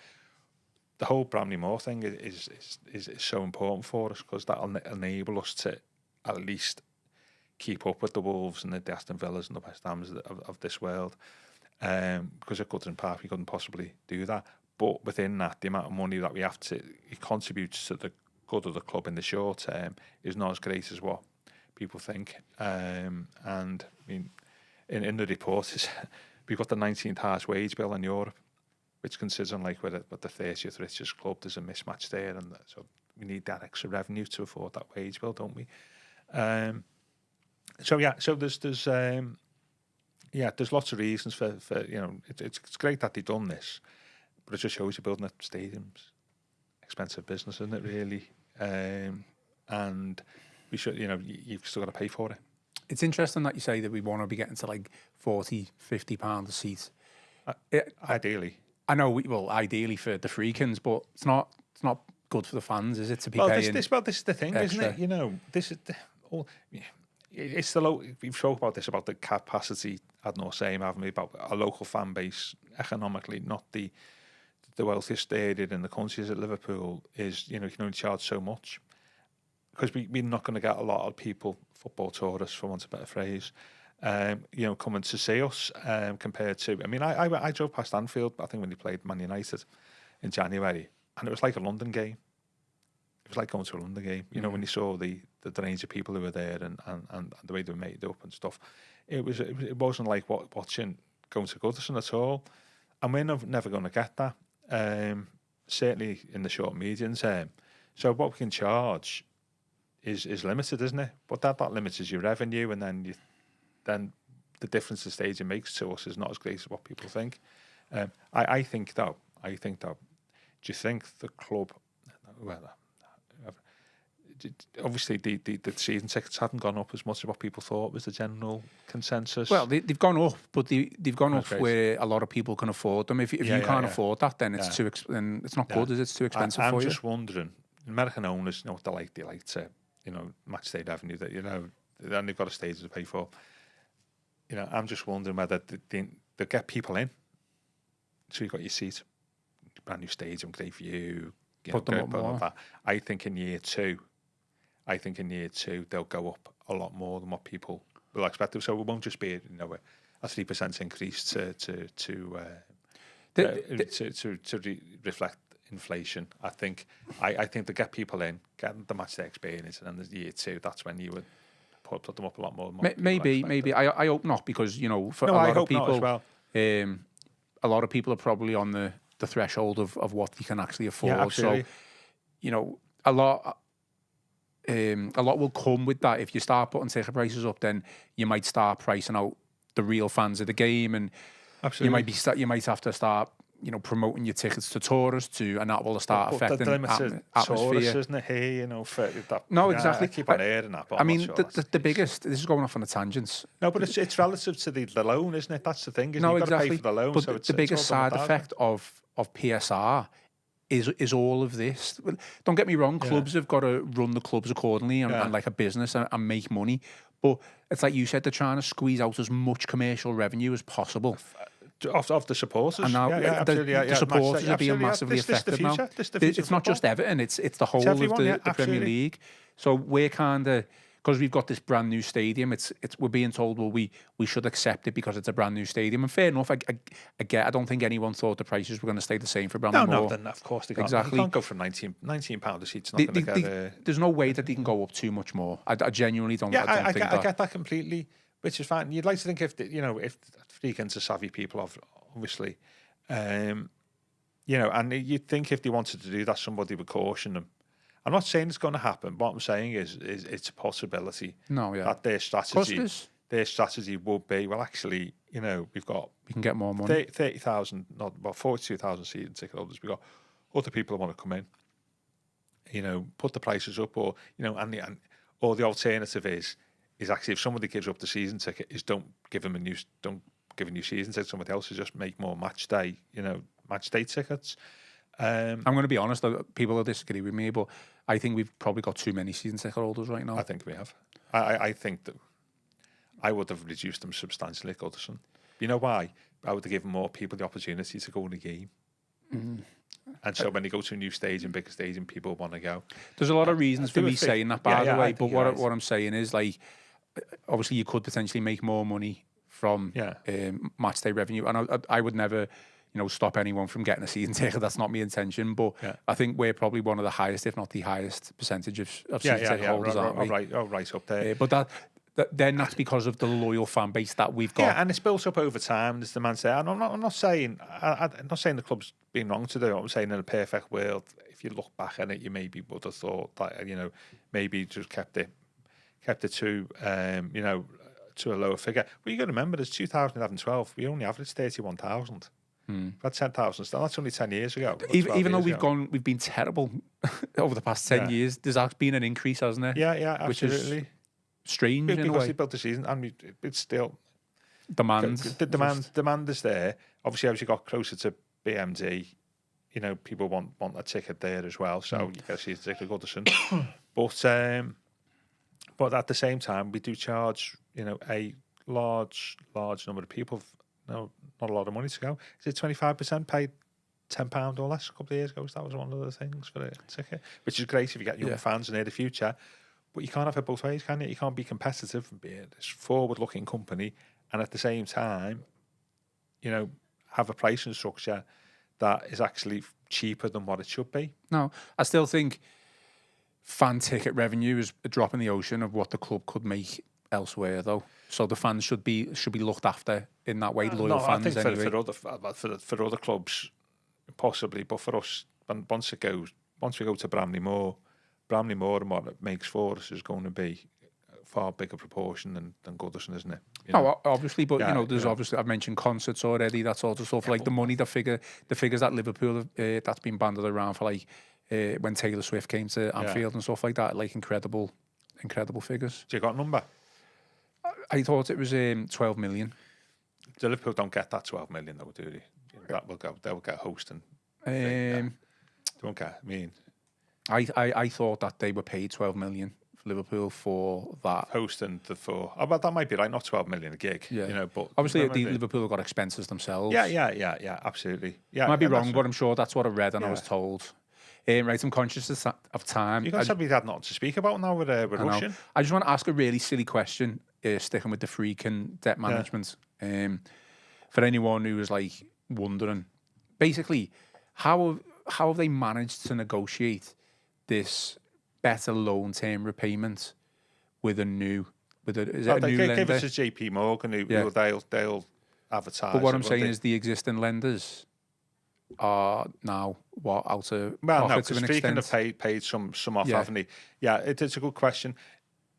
The whole Bramley Moor thing is so important for us, because that'll enable us to at least keep up with the Wolves and the Aston Villas and the West Hams of this world. Because at Goodison Park we couldn't possibly do that. But within that, the amount of money that we have to contribute to the good of the club in the short term is not as great as what people think. And I mean, in the report, we've got the 19th highest wage bill in Europe, which, considering like we're the 30th richest club, there's a mismatch there, and so we need that extra revenue to afford that wage bill, don't we? So there's lots of reasons for you know, it's great that they've done this, but it just shows you're building up stadiums expensive business, isn't it? Really, and we should, you've still got to pay for it. It's interesting that you say that we want to be getting to like 40, 50 pound a seat. Ideally, I know. Ideally for the Friedkins, but it's not good for the fans, is it? To be paying. This is the thing, extra. isn't it? This is it's the low. We've talked about this about the capacity ad nauseam, haven't we? About a local fan base economically, not the wealthiest stadium in the country is at Liverpool. Is you can only charge so much because we're not going to get a lot of people, football tourists, for want of a better phrase, coming to see us compared to. I mean, I drove past Anfield, I think, when they played Man United in January, and it was like a London game. It was like going to a London game. When you saw the range of people who were there and the way they were made up and stuff, it wasn't like watching going to Goodison at all. And we're never going to get that. Certainly in the short medium term. So what we can charge is limited, isn't it? But that limits your revenue, and then the difference the stadium makes to us is not as great as what people think. I think though, do you think the club? Well, obviously the season tickets haven't gone up as much as what people thought was the general consensus. Well, they've gone up, but they've gone up where a lot of people can afford them. If you can't afford that, then it's too then it's not good, is it? It's too expensive for you. I'm just wondering, American owners, what they like to, match day revenue that, then they've got a stage to pay for. I'm just wondering whether they get people in. So you've got your seat, brand new stadium, great view, put them up more. That. I think in year two they'll go up a lot more than what people will expect. So it won't just be a 3% increase to reflect inflation. I think to get people in, get the match day experience, and then the year two, that's when you would put them up a lot more. Maybe. I hope not, because for a lot of people, well. A lot of people are probably on the threshold of what they can actually afford. Yeah, absolutely. So a lot will come with that. If you start putting ticket prices up, then you might start pricing out the real fans of the game, and absolutely. you might have to start promoting your tickets to tourists and that will start affecting atmosphere. Tourists, isn't it? Here, for that. No, exactly. I keep on hearing that. But I mean, the biggest. This is going off on a tangent. No, but it's relative to the loan, isn't it? That's the thing. No, you've exactly. got to pay for the loan. But so the biggest side effect of PSR is all of this. Don't get me wrong. Clubs have got to run the clubs accordingly and like a business and make money. But it's like you said, they're trying to squeeze out as much commercial revenue as possible. Of the supporters, and now the supporters are being massively affected now. It's not just Everton; it's the whole of the Premier League. So we're kind of, because we've got this brand new stadium. We're being told, well, we should accept it because it's a brand new stadium. And fair enough. I don't think anyone thought the prices were going to stay the same for Bramall Moore. No, then of course they can't. Exactly. You can't go from £19 a seat. It's not going to get. There's no way that they can go up too much more. I genuinely don't. I get that completely. Which is fine. You'd like to think if Friedkins are savvy people, obviously, and you'd think if they wanted to do that, somebody would caution them. I'm not saying it's going to happen. What I'm saying is it's a possibility. That their strategy would be, well, actually, we can get more money. 30,000, not about 42,000 season ticket holders. We've got other people that want to come in. Put the prices up, or or the alternative is actually if somebody gives up the season ticket, is don't give a new season ticket. Somebody else is just make more match day tickets. I'm going to be honest, people will disagree with me, but I think we've probably got too many season ticket holders right now. I think we have. I think that I would have reduced them substantially at Goodison. You know why? I would have given more people the opportunity to go in the game. And so when they go to a new stadium, bigger stadium, people want to go. There's a lot of reasons for me saying that, by the way, but what I'm saying is, like, obviously you could potentially make more money from match day revenue, and I would never stop anyone from getting a season ticket. That's not my intention, but I think we're probably one of the highest, if not the highest percentage of season ticket holders, aren't we? Right up there. But then that's because of the loyal fan base that we've got. Yeah, and it's built up over time, as the man said. And I'm not saying the club's been wrong to do it. I'm saying in a perfect world, if you look back at it, you maybe would have thought that maybe just kept it to to a lower figure. But you got to remember, there's 2011-12, we only averaged 31,000. We've had 10,000 staff. That's only 10 years ago. Even though we've been terrible over the past 10 years, there's actually been an increase, hasn't there? Yeah, absolutely. Which is strange in a way. Because they built the season, and it's still demand. The demand is there. Obviously, as you got closer to BMD, people want a ticket there as well. So you get to see the ticket at Goodison. But at the same time, we do charge a large number of people. Not a lot of money to go. Is it 25% paid £10 or less a couple of years ago? That was one of the things for a ticket, which is great if you get young fans in the future. But you can't have it both ways, can you? You can't be competitive and be this forward-looking company, and at the same time, have a pricing structure that is actually cheaper than what it should be. No, I still think fan ticket revenue is a drop in the ocean of what the club could make elsewhere, though. So the fans should be looked after in that way. Loyal fans, I think anyway. for other clubs, possibly, but for us, once we go to Bramley Moor and what it makes for us is going to be a far bigger proportion than Goodison, isn't it? Obviously, but there's obviously, I've mentioned concerts already, that sort of stuff. Like the money, the figures that Liverpool that's been banded around for, like when Taylor Swift came to Anfield and stuff like that, like incredible figures. Do you got a number? I thought it was 12 million. The Liverpool don't get that 12 million though, do they? They'll get hosting. They won't get. I thought that they were paid 12 million for Liverpool for that hosting but that might be right, not 12 million a gig. But obviously Liverpool have got expenses themselves. Yeah, absolutely. Yeah, I might be wrong, but I'm sure that's what I read and I was told. Right, I'm conscious of time. You guys said we had nothing to speak about now. We're rushing. I just want to ask a really silly question, sticking with the Friedkin debt management. For anyone who is like wondering, basically, how have they managed to negotiate this better loan term repayment with a new lender? They gave us a JP Morgan who they'll advertise. But what I'm saying is the existing lenders are now out of pocket to an extent. Have paid some off, haven't they? Yeah, it's a good question.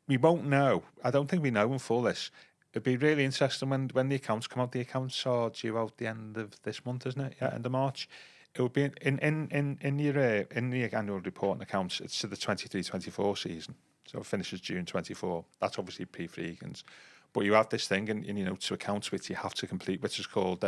We won't know. I don't think we know in full this. It'd be really interesting when the accounts come out. The accounts are due out the end of this month, isn't it? Yeah, end of March. It would be in the annual report and accounts. It's to the 23-24 season, so it finishes June 24. That's obviously pre-Friedkins, but you have this thing, and to accounts which you have to complete, which is called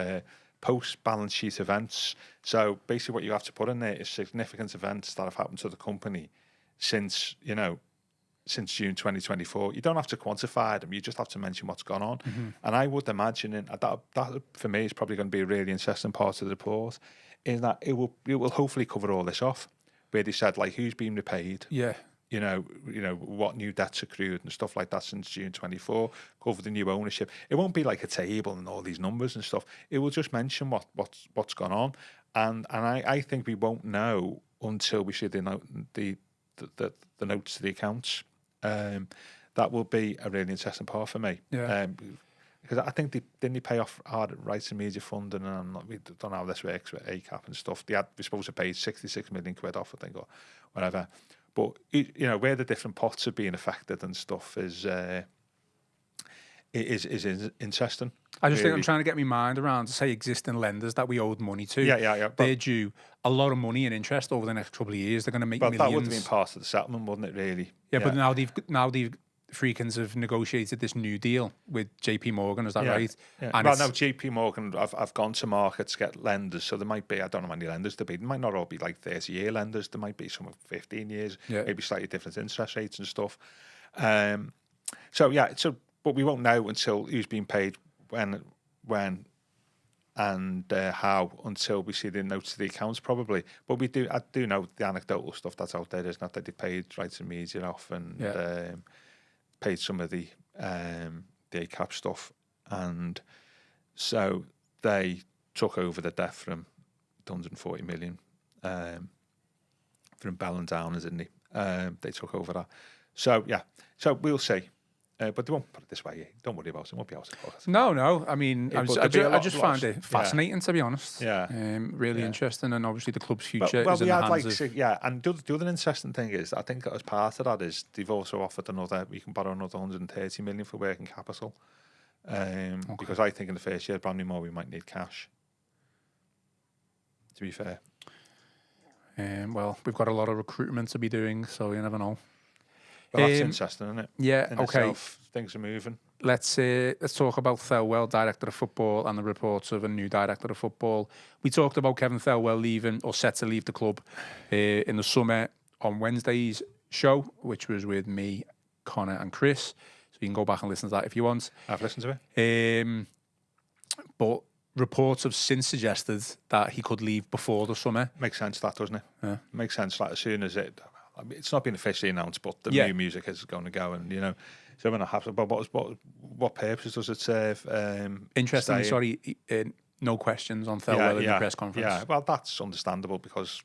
post-balance sheet events. So basically, what you have to put in there is significant events that have happened to the company since June 2024. You don't have to quantify them. You just have to mention what's gone on. Mm-hmm. And I would imagine that for me is probably going to be a really interesting part of the report. Is that it will hopefully cover all this off, where they said like who's been repaid. Yeah. What new debts accrued and stuff like that since June 24. Cover the new ownership. It won't be like a table and all these numbers and stuff. It will just mention what's gone on, and I think we won't know until we see the notes to the accounts. That will be a really interesting part for me. Yeah. Because I think they pay off our rights and media funding, and we don't know how this works with ACAP and stuff. We're supposed to pay 66 million quid off, I think, or whatever. But where the different pots are being affected and stuff is interesting. I just think I'm trying to get my mind around to say existing lenders that we owed money to. Yeah. They're due a lot of money in interest over the next couple of years. They're going to make millions. That would have been part of the settlement, wouldn't it? Really? Yeah, but now the Friedkins have negotiated this new deal with JP Morgan. Is that right? Yeah. And now JP Morgan have gone to market to get lenders. So there might be, I don't know how many lenders there be. There might not all be like 30-year lenders. There might be some of 15 years. Maybe slightly different interest rates and stuff. But we won't know until who's being paid when and how until we see the notes to the accounts probably. But I do know the anecdotal stuff that's out there is not that they paid rights and media off and paid some of the ACAP stuff, and so they took over the debt from 140 million from Bell & Downers, didn't they? They took over that. So we'll see. But they won't put it this way. Don't worry about it. It won't be out of pocket. No. I mean, I just find it fascinating, to be honest. Yeah. Really interesting, and obviously the club's future is in we the had hands of... and the other interesting thing is, I think as part of that is they've also offered we can borrow another 130 million for working capital. Because I think in the first year, Bramley Moor, we might need cash. to be fair. Well, we've got a lot of recruitment to be doing, so you never know. Well, that's interesting, isn't it? Yeah, In okay. itself, things are moving. Let's talk about Thelwell, director of football, and the reports of a new director of football. We talked about Kevin Thelwell leaving or set to leave the club in the summer on Wednesday's show, which was with me, Connor, and Chris. So you can go back and listen to that if you want. I've listened to it. But reports have since suggested that he could leave before the summer. Makes sense, that, doesn't it? Yeah. Makes sense. Like as soon as it's not been officially announced, but the new music is going to go, and so when I have to. But what purpose does it serve? Interestingly, sorry, no questions on Thelwell in the press conference. Yeah, well, that's understandable because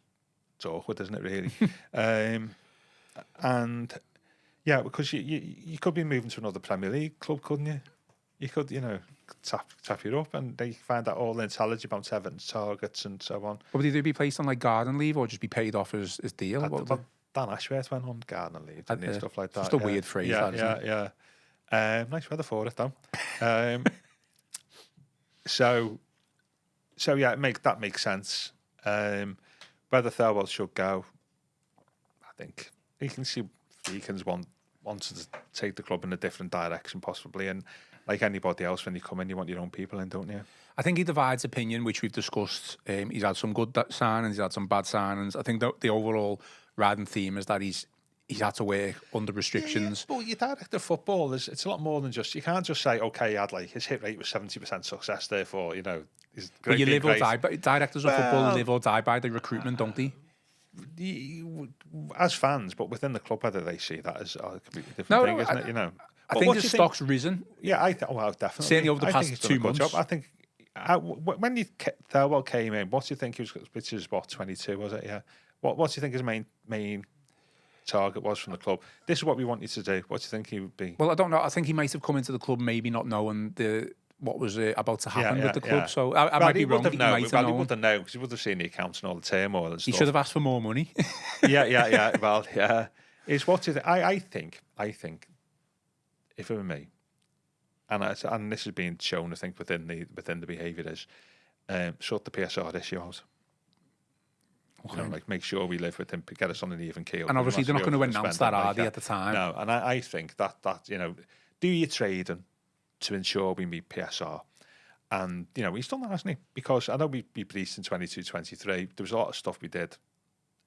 it's awkward, isn't it? Really, and yeah, because you could be moving to another Premier League club, couldn't you? You could, tap you up, and they find out all the intelligence about Everton's targets and so on. But would he be placed on like garden leave or just be paid off his deal? Dan Ashworth went on garden leave and stuff like that. Just a weird phrase. Yeah. Nice weather for it, though. So yeah, that makes sense. Whether Thelwell should go, I think you can see Friedkin's wanted to take the club in a different direction, possibly, and like anybody else, when you come in, you want your own people in, don't you? I think he divides opinion, which we've discussed. He's had some good signings, he's had some bad signings. I think the overall riding theme is that he's had to work under restrictions. Yeah, but your director of football it's a lot more than just. You can't just say, okay, he had his hit rate was 70% success, therefore he's great. But you live or die by directors of football live or die by the recruitment, don't they? As fans, but within the club, whether they see that as a completely different thing, isn't it? I think the stock's risen. Yeah, definitely. Certainly over the past 2 months. I think when Thelwell came in, what do you think he was? Which is what, 22, was it? Yeah. What do you think his main target was from the club? This is what we want you to do. What do you think he would be? Well, I don't know. I think he might have come into the club maybe not knowing what was about to happen with the club. Yeah. So I might be wrong. He might have known. He wouldn't know because he would have seen the accounts and all the turmoil and stuff. He should have asked for more money. Yeah. Well, yeah. It's what do you think? I think if it were me, and this has been shown, I think within the behaviour is sort the PSR issue out. Okay. Make sure we live with him, get us on an even keel. And obviously they're not going to announce that, are they, at the time? No, and I think that do your trading to ensure we meet PSR. And, he's done that, hasn't he? Because I know we released in 22-23. There was a lot of stuff we did.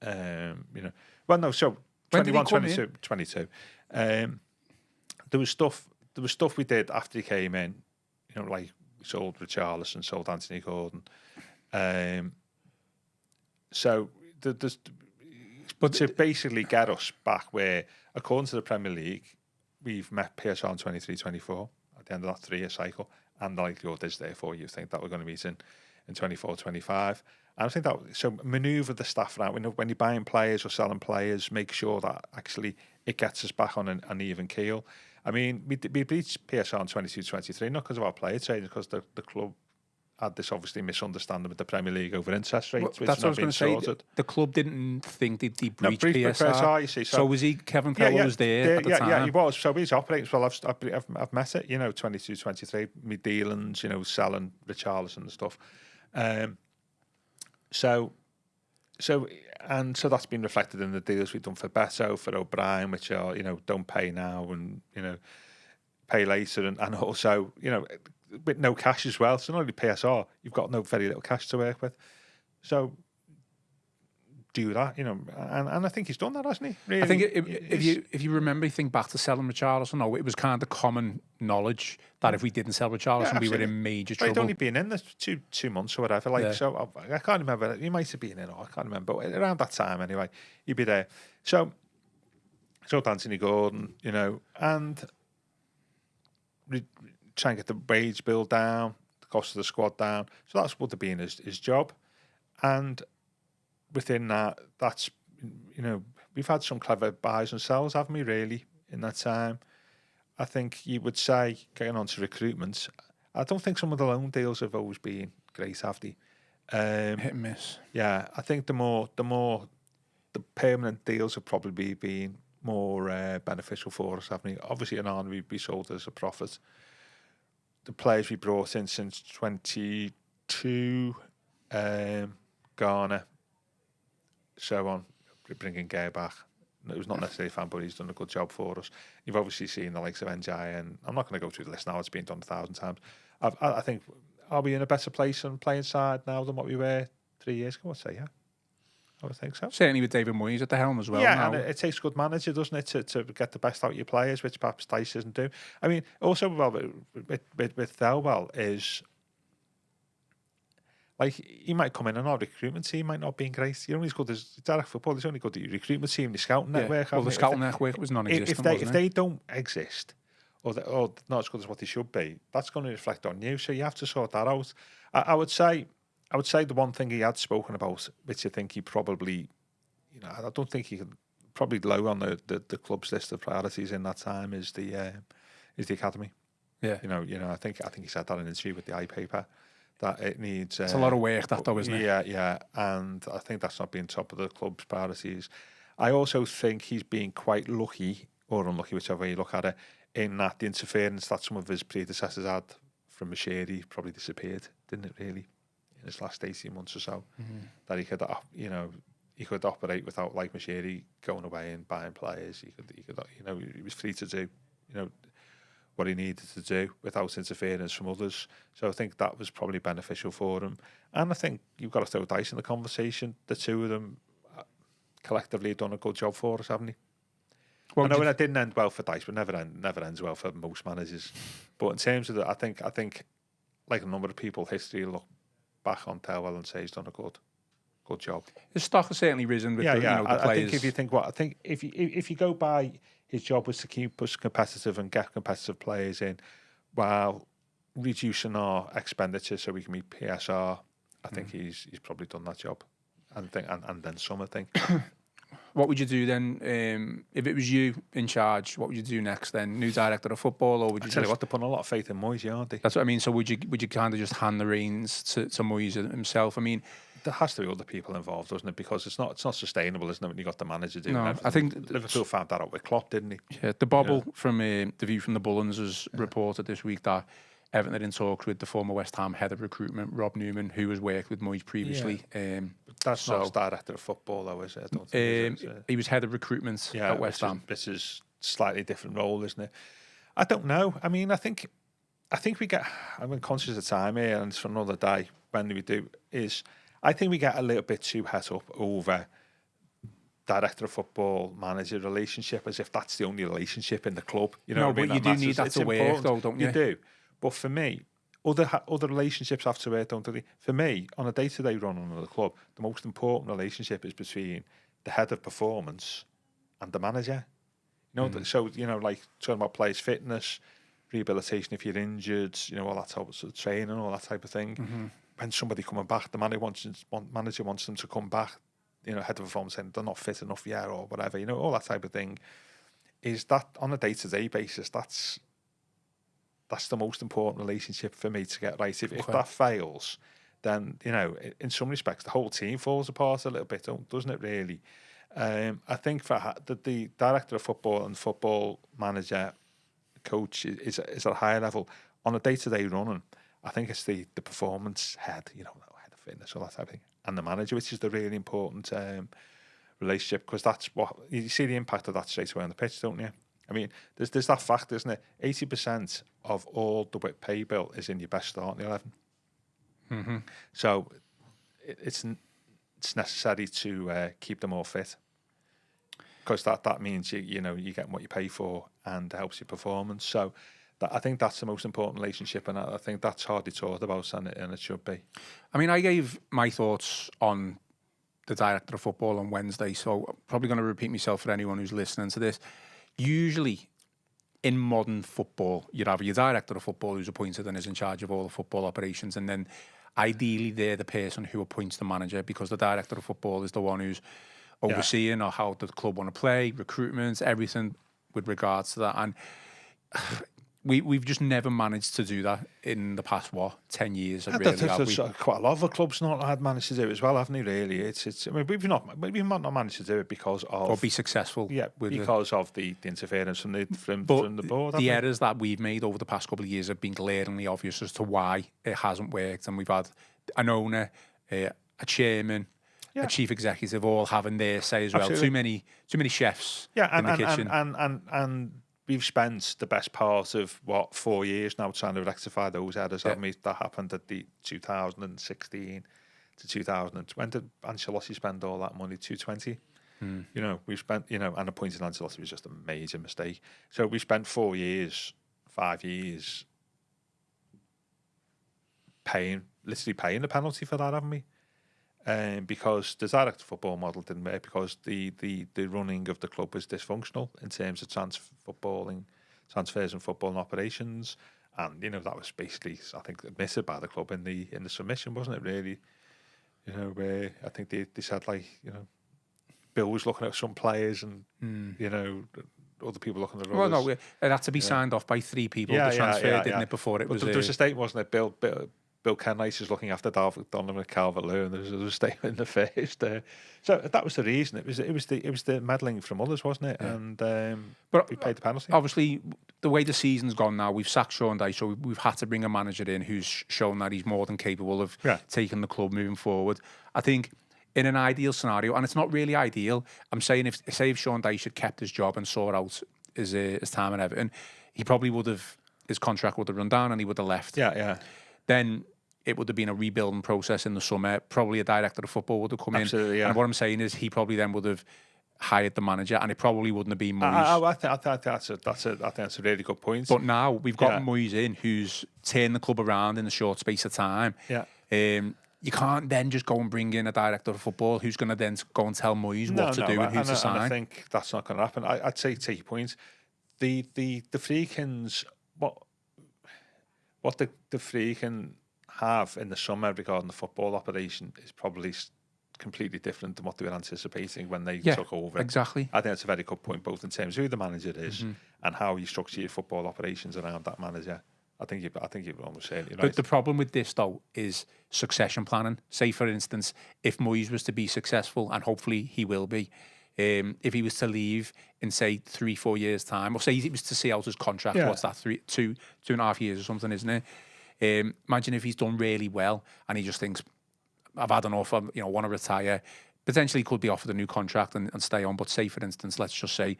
Well, no, so 21, 22. There was stuff we did after he came in, like we sold Richarlison, sold Anthony Gordon. So but to basically get us back where, according to the Premier League, we've met PSR in 23-24 at the end of that 3-year cycle, and the likelihood is therefore you think that we're going to meet in 24-25. And I think that so manoeuvre the staff around when you're buying players or selling players, make sure that actually it gets us back on an even keel. I mean, we reached PSR in 22-23 not because of our player trading, because the club had this obviously misunderstanding with the Premier League over interest rates, which that's not been sorted. The club didn't think they'd breached PSR. You see, so was he? Kevin Thelwell was there at the time. Yeah, he was. So he's operating. Well, I've met it. 22-23. Me dealings. Selling Richarlison and stuff. So that's been reflected in the deals we've done for Beto, for O'Brien, which are don't pay now and pay later, and also with no cash as well. So not only PSR, you've got very little cash to work with. So do that, and I think he's done that, hasn't he? Really? I think if you remember, you think back to selling Richarlison. It was kind of common knowledge that if we didn't sell Richarlison, we were in major trouble. He'd only been in this two months or whatever. So I can't remember. He might have been in, or I can't remember. But around that time, anyway, he'd be there. So Anthony Gordon, and try and get the wage bill down, the cost of the squad down. So that's would have been his job. And within that's, we've had some clever buys and sells, haven't we, really, in that time? I think you would say, getting on to recruitment, I don't think some of the loan deals have always been great, have they? Hit and miss. Yeah, I think the permanent deals have probably been more beneficial for us, haven't they? Obviously, in Arne, we sold as a profit. The players we brought in since 22, Garner, so on, bringing Gay back. It was not necessarily a fan, but he's done a good job for us. You've obviously seen the likes of NJ, and I'm not going to go through the list now. It's been done 1,000 times. I think, are we in a better place on playing side now than what we were 3 years ago? I'd say, yeah. I would think so. Certainly with David Moyes at the helm as well. Yeah, now. and it takes a good manager, doesn't it, to get the best out of your players, which perhaps Dice doesn't do. I mean, also with Thelwell is, like, he might come in and our recruitment team might not be great. You're only as good as direct football. He's only good at your recruitment team, the scouting network. Well, the scouting network was non-existent. If they don't exist, or not as good as what they should be, that's going to reflect on you. So you have to sort that out. I would say the one thing he had spoken about, which I think he probably, I don't think he could, probably low on the club's list of priorities in that time is the academy. Yeah. I think he said that in an interview with the iPaper. That it needs... it's a lot of work, that though, isn't it? Yeah, and I think that's not being top of the club's priorities. I also think he's been quite lucky, or unlucky, whichever way you look at it, in that the interference that some of his predecessors had from Mashiri probably disappeared, didn't it really, in his last 18 months or so? Mm-hmm. That he could operate without, like Mashiri, going away and buying players. He was free to do, what he needed to do without interference from others. So I think that was probably beneficial for him. And I think you've got to throw Dice in the conversation. The two of them collectively have done a good job for us, haven't they? Well, I know it didn't end well for Dice, but never ends well for most managers. But in terms of I think like a number of people, history look back on Thelwell and say he's done a good job. His stock has certainly risen with the players. I think if you think if you go by his job was to keep us competitive and get competitive players in while reducing our expenditure so we can meet PSR. I think he's probably done that job, and then some. I think. What would you do then if it was you in charge? What would you do next then? New director of football, or would you? Tell you what, they're putting a lot of faith in Moyes, aren't they? That's what I mean. So would you kind of just hand the reins to Moyes himself? I mean, there has to be other people involved, doesn't it? Because it's not sustainable, isn't it? When you got the manager doing everything. I think Liverpool found that out with Klopp, didn't he? Yeah, the Bobble from the View from the Bullens has reported this week that Everton are in talks with the former West Ham head of recruitment, Rob Newman, who has worked with Moyes previously. That's not director of football, though, is it? I don't think he was head of recruitment at West Ham. This is slightly different role, isn't it? I don't know. I mean, I think we get. I'm conscious of time here, and it's for another day. When we do is. I think we get a little bit too het up over director of football manager relationship as if that's the only relationship in the club. But you do need that to work, though, don't you? You do. But for me, other relationships have to work, don't they? For me, on a day-to-day run of the club, the most important relationship is between the head of performance and the manager. So like talking about players' fitness, rehabilitation if you're injured, all that type of training, all that type of thing. Mm-hmm. When somebody coming back, the manager wants them to come back. Head of performance saying they're not fit enough yet or whatever. All that type of thing. Is that on a day-to-day basis? That's the most important relationship for me to get right. If that fails, then in some respects the whole team falls apart a little bit, doesn't it? Really. I think for the director of football and football manager, coach is at a higher level on a day-to-day running. I think it's the performance head, head of fitness, all that type of thing, and the manager, which is the really important relationship, because that's what you see the impact of that straight away on the pitch, don't you? I mean, there's that fact, isn't it? 80% of all the pay bill is in your best starting 11. Mm-hmm. So it's necessary to keep them all fit, because that means you get what you pay for and helps your performance. So. I think that's the most important relationship, and I think that's hardly talked about, and it should be. I mean, I gave my thoughts on the director of football on Wednesday, so I'm probably going to repeat myself for anyone who's listening to this. Usually, in modern football, you'd have your director of football who's appointed and is in charge of all the football operations, and then ideally they're the person who appoints the manager, because the director of football is the one who's overseeing or how the club want to play, recruitment, everything with regards to that. And We've just never managed to do that in the past 10 years. Quite a lot of the clubs not had managed to do it as well, haven't they? Really, it's. I mean, we've not managed to do it because of or be successful. Yeah, because of the interference from the board. The errors that we've made over the past couple of years have been glaringly obvious as to why it hasn't worked, and we've had an owner, a chairman, a chief executive, all having their say as well. Absolutely. Too many chefs in the kitchen. And we've spent the best part of 4 years now trying to rectify those errors. I mean, that happened at the 2016 to 2000. When did Ancelotti spend all that money? 220. You know, we spent, and appointing Ancelotti was just a major mistake. So we spent 5 years literally paying the penalty for that, haven't we? Because the direct football model didn't work, because the running of the club was dysfunctional in terms of transfers and footballing operations, and that was basically, I think, admitted by the club in the submission, wasn't it? Really, where I think they said, like, Bill was looking at some players and other people looking at others. Well, no, it had to be signed off by 3 people. The transfer, didn't it? Before it was. There was a statement, wasn't it? Bill Kenwright is looking after Donovan Calvert-Lewin. There was a statement in the first. So that was the reason. It was the meddling from others, wasn't it? Yeah. And but we paid the penalty. Obviously, the way the season's gone now, we've sacked Sean Dyche, so we've had to bring a manager in who's shown that he's more than capable of taking the club moving forward. I think in an ideal scenario, and it's not really ideal, I'm saying if Sean Dyche had kept his job and sought out his time in Everton, he probably would have, his contract would have run down and he would have left. Yeah. Then it would have been a rebuilding process in the summer. Probably a director of football would have come in. Yeah. And what I'm saying is he probably then would have hired the manager, and it probably wouldn't have been Moyes. I think that's a really good point. But now we've got Moyes in, who's turned the club around in a short space of time. Yeah. You can't then just go and bring in a director of football who's going to then go and tell Moyes what to do and who to sign. I think that's not going to happen. I'd say, take your point. The Friedkins, what the Friedkin have in the summer regarding the football operation is probably completely different than what they were anticipating when they took over. Exactly. I think that's a very good point, both in terms of who the manager is and how you structure your football operations around that manager. I think you're almost saying it right. But the problem with this, though, is succession planning. Say, for instance, if Moyes was to be successful, and hopefully he will be, if he was to leave in, say, 3-4 years' time, or say he was to see out his contract, what's that, 2.5 years or something, isn't it? Imagine if he's done really well and he just thinks, I've had enough, I want to retire. Potentially could be offered a new contract and stay on. But say, for instance, let's just say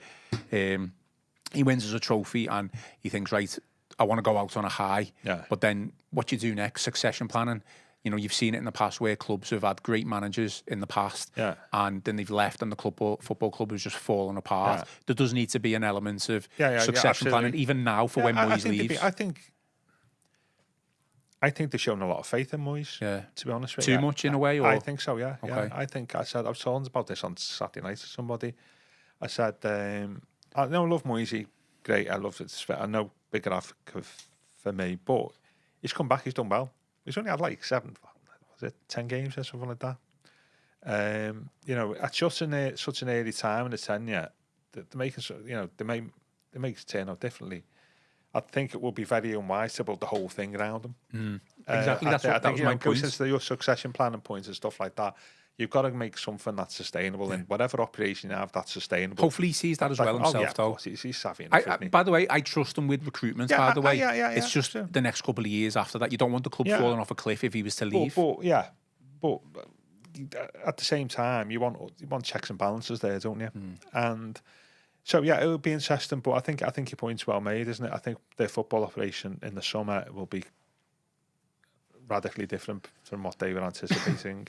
he wins as a trophy and he thinks, right, I want to go out on a high. Yeah. But then what you do next, succession planning. You've seen it in the past where clubs have had great managers in the past and then they've left and the football club has just fallen apart. Yeah. There does need to be an element of succession planning, even now, for when Moyes leaves. I think they've shown a lot of faith in Moyes, to be honest with you. Too much in a way? Or? I think so, yeah. Okay. I was talking about this on Saturday night to somebody. I said, I love Moyes, great, I love it. I know bigger advocate for me, but he's come back, he's done well. He's only had like 10 games or something like that. At such an early time in the tenure, they're making, they make it turn out differently. I think it would be very unwise to build the whole thing around them. Exactly, that was my point. Since your succession planning points and stuff like that, you've got to make something that's sustainable in whatever operation you have that's sustainable. Hopefully he sees that as well himself, though. He's savvy. By the way, I trust him with recruitment, by the way. It's just the next couple of years after that. You don't want the club falling off a cliff if he was to leave. But at the same time, you want checks and balances there, don't you? And so it would be interesting, but I think your point's well made, isn't it? I think their football operation in the summer will be radically different from what they were anticipating.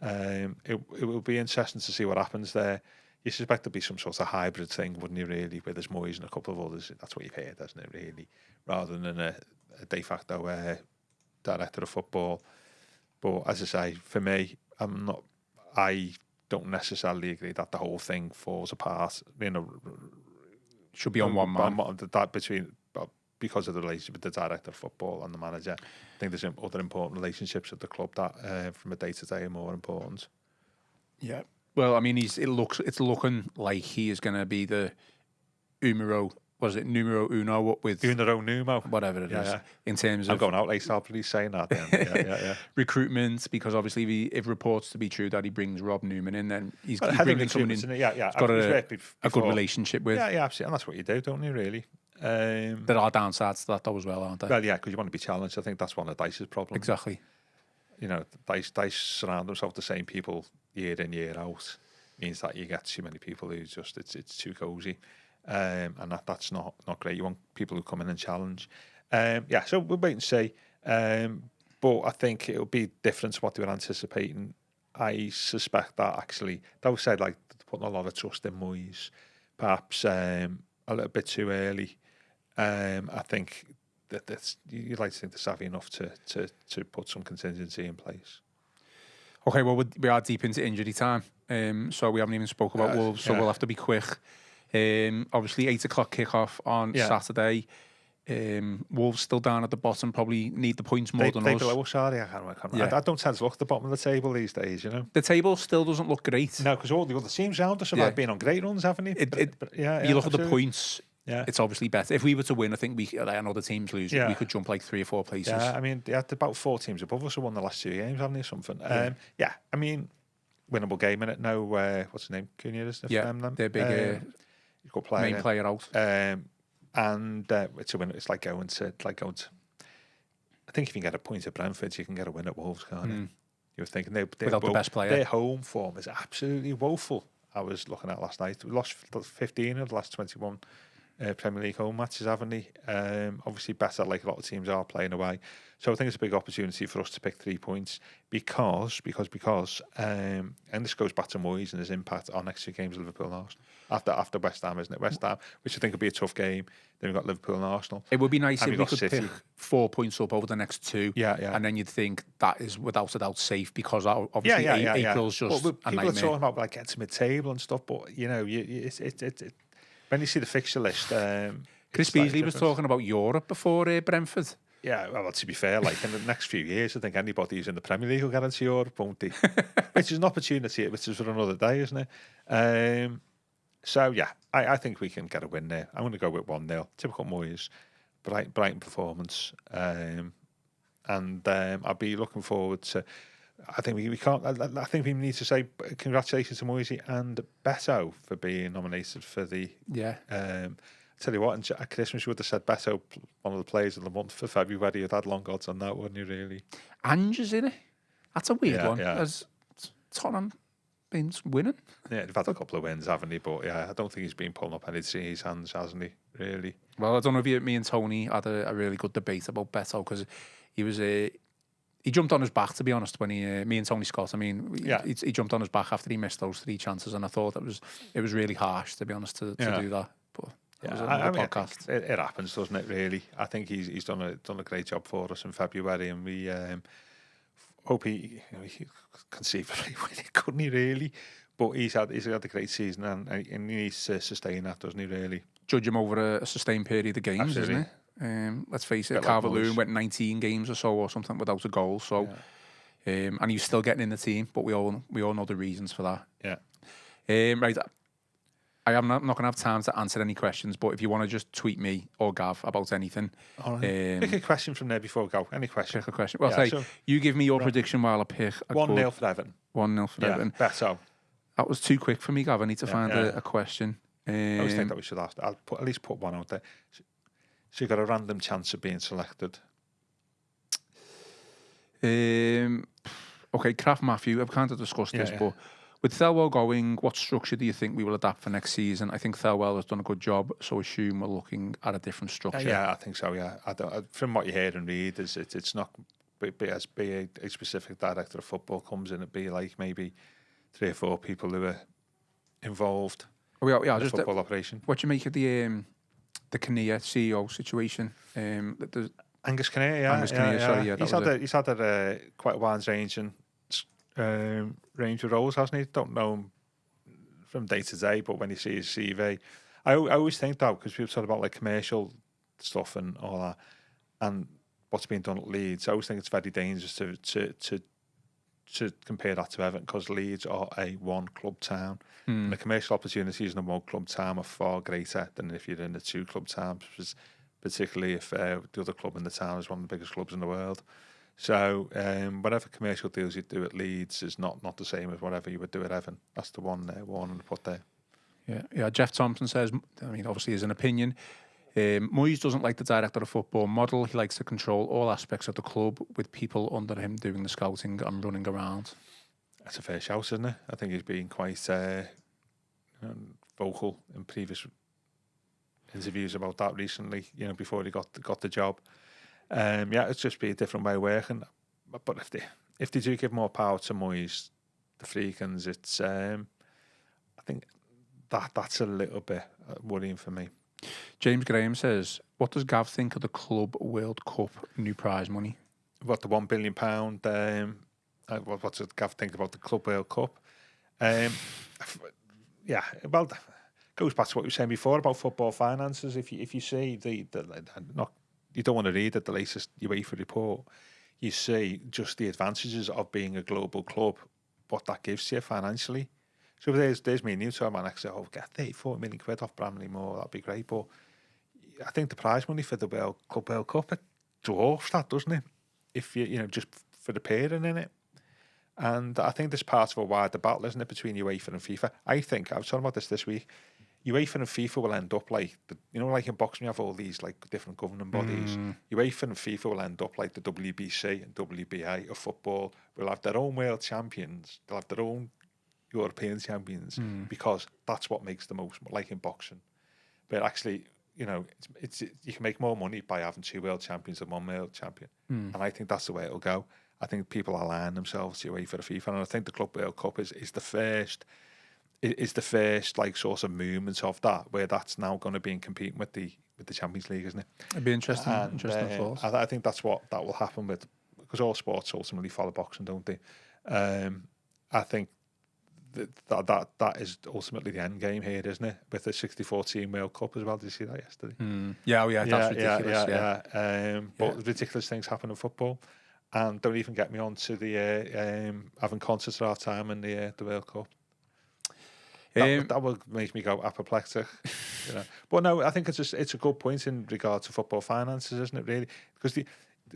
It will be interesting to see what happens there. You suspect there'll be some sort of hybrid thing, wouldn't you, really, where there's Moyes and a couple of others. That's what you've heard, hasn't it, really? Rather than a de facto director of football. But as I say, for me, I don't necessarily agree that the whole thing falls apart. Should be on one man. Because of the relationship with the director of football and the manager. I think there's other important relationships at the club that, from a day-to-day, are more important. Yeah. Well, I mean, it's looking like he is going to be the numero uno with Numero Numo, whatever it is. In terms of, I'm going out later. I'll be saying that. Recruitment, because obviously, if reports to be true that he brings Rob Newman in, then he's bringing someone in. He's got a good relationship with. Yeah, absolutely, and that's what you do, don't you? Really. There are downsides to that, though, as well, aren't there? Well, yeah, because you want to be challenged. I think that's one of Dyche's problems. Exactly. they surround themselves with the same people year in, year out. Means that you get too many people who just it's too cozy, and that's not great. You want people who come in and challenge. So we'll wait and see. But I think it'll be different to what they were anticipating. I suspect that actually, those said like putting a lot of trust in Moyes, perhaps a little bit too early. I think that's you'd like to think they're savvy enough to put some contingency in place. Okay, well we are deep into injury time, so we haven't even spoke about Wolves, so we'll have to be quick. Obviously 8 o'clock kickoff on Saturday. Wolves still down at the bottom, probably need the points more than us. Below us, sorry, I don't tend to look at the bottom of the table these days, The table still doesn't look great. No, because all the other teams around us have been on great runs, haven't they? You look at the points, it's obviously better. If we were to win, I think and other teams lose, we could jump like 3 or 4 places. Yeah, I mean, about 4 teams above us have won the last 2 games, haven't they, something? I mean, winnable game in it. No, what's his name? Cunha, isn't it? Yeah, their big main player out. And it's a win. It's like going to. I think if you can get a point at Brentford, you can get a win at Wolves, can't you? You were thinking without the best player. Their home form is absolutely woeful. I was looking at last night. We lost 15 of the last 21 Premier League home matches, haven't they? Obviously better, like a lot of teams are playing away. So I think it's a big opportunity for us to pick 3 points because, and this goes back to Moyes and his impact on next 2 games, Liverpool and Arsenal. After West Ham, isn't it? West Ham, which I think would be a tough game. Then we've got Liverpool and Arsenal. It would be nice if we could pick 4 points up over the next 2. And then you'd think that is without a doubt safe because obviously April's just a nightmare. People are talking about like getting to mid-table and stuff, but when you see the fixture list, Chris Beasley was talking about Europe before Brentford. Yeah, well, to be fair, like in the next few years, I think anybody who's in the Premier League will get into Europe, won't they? Which is an opportunity, which is for another day, isn't it? So, yeah, I think we can get a win there. I'm going to go with 1-0. Typical Moyes, Brighton performance. And I'll be looking forward to... I think we can't... I think we need to say congratulations to Moyes and Beto for being nominated for the... Tell you what, at Christmas you would have said Beto, one of the players of the month for February. You'd had long odds on that, wouldn't you, really? Ange's in it. That's a weird one. Has Tottenham been winning? Yeah, they've had a couple of wins, haven't they? But I don't think he's been pulling up any in his hands, hasn't he, really? Well, I don't know if me and Tony had a really good debate about Beto because he was he jumped on his back, to be honest, when me and Tony Scott, I mean, he jumped on his back after he missed those 3 chances, and I thought it was really harsh, to be honest, to do that. But podcast. It happens, doesn't it? Really, I think he's done a great job for us in February, and we hope he conceivably win it, couldn't he? Really, but he's had a great season, and he needs to sustain that, doesn't he? Really, judge him over a sustained period of games, isn't it? Let's face it, Calvert-Lewin went 19 games or so or something without a goal, so and he's still getting in the team, but we all know the reasons for that. Right. I'm not going to have time to answer any questions, but if you want to just tweet me or Gav about anything. All right. Pick a question from there before we go. Any question? Pick a question. Well, you give me your prediction while I pick a 1-0 for Everton. 1-0 for Everton. Beto. That was too quick for me, Gav. I need to find a question. I always think that we should ask. I'll at least put one out there. So you've got a random chance of being selected. Okay, Kraft Matthew. I've kind of discussed this, but with Thelwell going, what structure do you think we will adapt for next season? I think Thelwell has done a good job, so assume we're looking at a different structure. Yeah, I think so. Yeah, from what you hear and read, it's not be a specific director of football comes in. It'd be like maybe 3 or 4 people who are involved. In the football operation. What do you make of the Kinnear CEO situation? Angus Kinnear, Angus Kinnear, sorry, he's had a quite a wide range of roles, hasn't he? Don't know him from day to day, but when you see his CV, I always think though, because people talk about like commercial stuff and all that, and what's being done at Leeds, I always think it's very dangerous to compare that to Everton, because Leeds are a 1-club town. And the commercial opportunities in a 1-club town are far greater than if you're in a 2-club town, particularly if the other club in the town is one of the biggest clubs in the world. So whatever commercial deals you do at Leeds is not the same as whatever you would do at Everton. That's the one warning to put there. Yeah. Jeff Thompson says, I mean, obviously as an opinion, Moyes doesn't like the director of football model. He likes to control all aspects of the club with people under him doing the scouting and running around. That's a fair shout, isn't it? I think he's been quite vocal in previous interviews about that recently, before he got the job. It's just be a different way of working. But if they do give more power to Moyes, the Friedkins, it's I think that's a little bit worrying for me. James Graham says, what does Gav think of the Club World Cup new prize money? What, the £1 billion? What's Gav think about the Club World Cup? Well, goes back to what we were saying before about football finances. If you see you don't want to read the latest UEFA report, you see just the advantages of being a global club, what that gives to you financially. So there's me and you to a man, I say, get 34 million quid off Bramley Moore, that'd be great. But I think the prize money for the Club World Cup, it dwarfs that, doesn't it? If you just for the pairing in it. And I think there's part of a wider battle, isn't it, between UEFA and FIFA. I think, I was talking about this week, UEFA and FIFA will end up like, like in boxing you have all these like different governing bodies. UEFA and FIFA will end up like the WBC and WBA of football. Will have their own world champions. They'll have their own European champions because that's what makes the most, like in boxing. But actually, it's you can make more money by having 2 world champions than 1 world champion. And I think that's the way it'll go. I think people are aligning themselves to UEFA and FIFA, and I think the Club World Cup is the first. Is the first like sort of movement of that, where that's now going to be in competing with the Champions League, isn't it? It'd be interesting. Interesting thoughts. I think that's what that will happen with, because all sports ultimately follow boxing, don't they? I think that is ultimately the end game here, isn't it? With the 64 team World Cup as well. Did you see that yesterday? That's ridiculous. But ridiculous things happen in football, and don't even get me on to the having concerts at our time in the World Cup. That would make me go apoplectic, But no, I think it's a good point in regard to football finances, isn't it? Really, because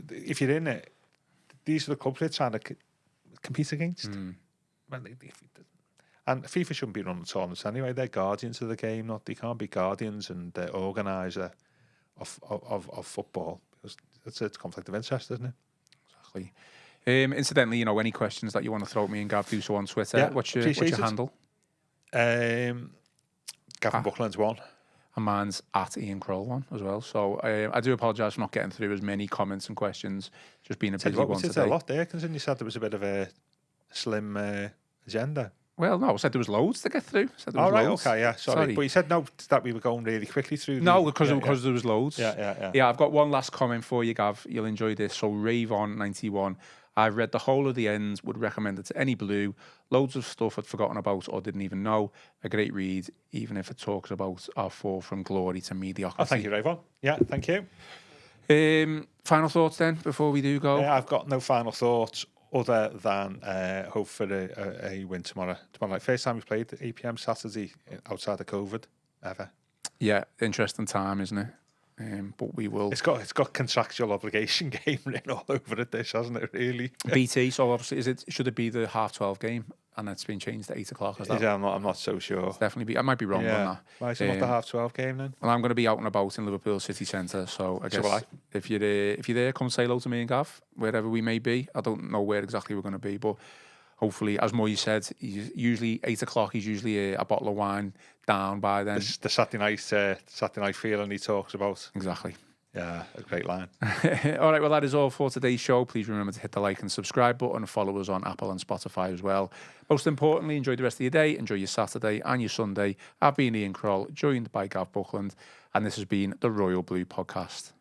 if you're in it, these are the clubs they're trying to compete against. And FIFA shouldn't be running tournaments anyway. They're guardians of the game, they can't be guardians and organiser of football, because it's a conflict of interest, isn't it? Exactly. Incidentally, any questions that you want to throw at me and Gav, do so on Twitter. Yeah, what's your handle? Gavin Buckland's one. And mine's at Ian Croll one as well. So I do apologise for not getting through as many comments and questions. Just being a busy one today. A lot there, considering you said there was a bit of a slim agenda. Well, no, I said there was loads to get through. Loads. Okay, yeah, sorry. But you said no, that we were going really quickly through. No, because there was loads. Yeah, I've got one last comment for you, Gav. You'll enjoy this. So Rave91, I've read the whole of the end, would recommend it to any blue. Loads of stuff I'd forgotten about or didn't even know. A great read, even if it talks about our fall from glory to mediocrity. Thank you, Ravon. Yeah, thank you. Final thoughts then, before we do go? I've got no final thoughts other than hope for a win tomorrow. Tomorrow night. First time we played at 8 PM Saturday outside of COVID ever. Yeah, interesting time, isn't it? But we will. It's got contractual obligation game written all over it. This hasn't it really? BT. So obviously, should it be the 12:30 game, and it's been changed to 8 o'clock? Yeah, I'm not so sure. It's definitely I might be wrong on that. Why is it not the 12:30 game then? Well, I'm going to be out and about in Liverpool city centre, so I guess if you're there, come say hello to me and Gav wherever we may be. I don't know where exactly we're going to be, but hopefully, as Moyes said, usually 8 o'clock. He's usually a bottle of wine down by then. The Saturday night feeling he talks about. Exactly. Yeah, a great line. All right, well, that is all for today's show. Please remember to hit the like and subscribe button. Follow us on Apple and Spotify as well. Most importantly, enjoy the rest of your day. Enjoy your Saturday and your Sunday. I've been Ian Croll, joined by Gav Buckland, and this has been the Royal Blue Podcast.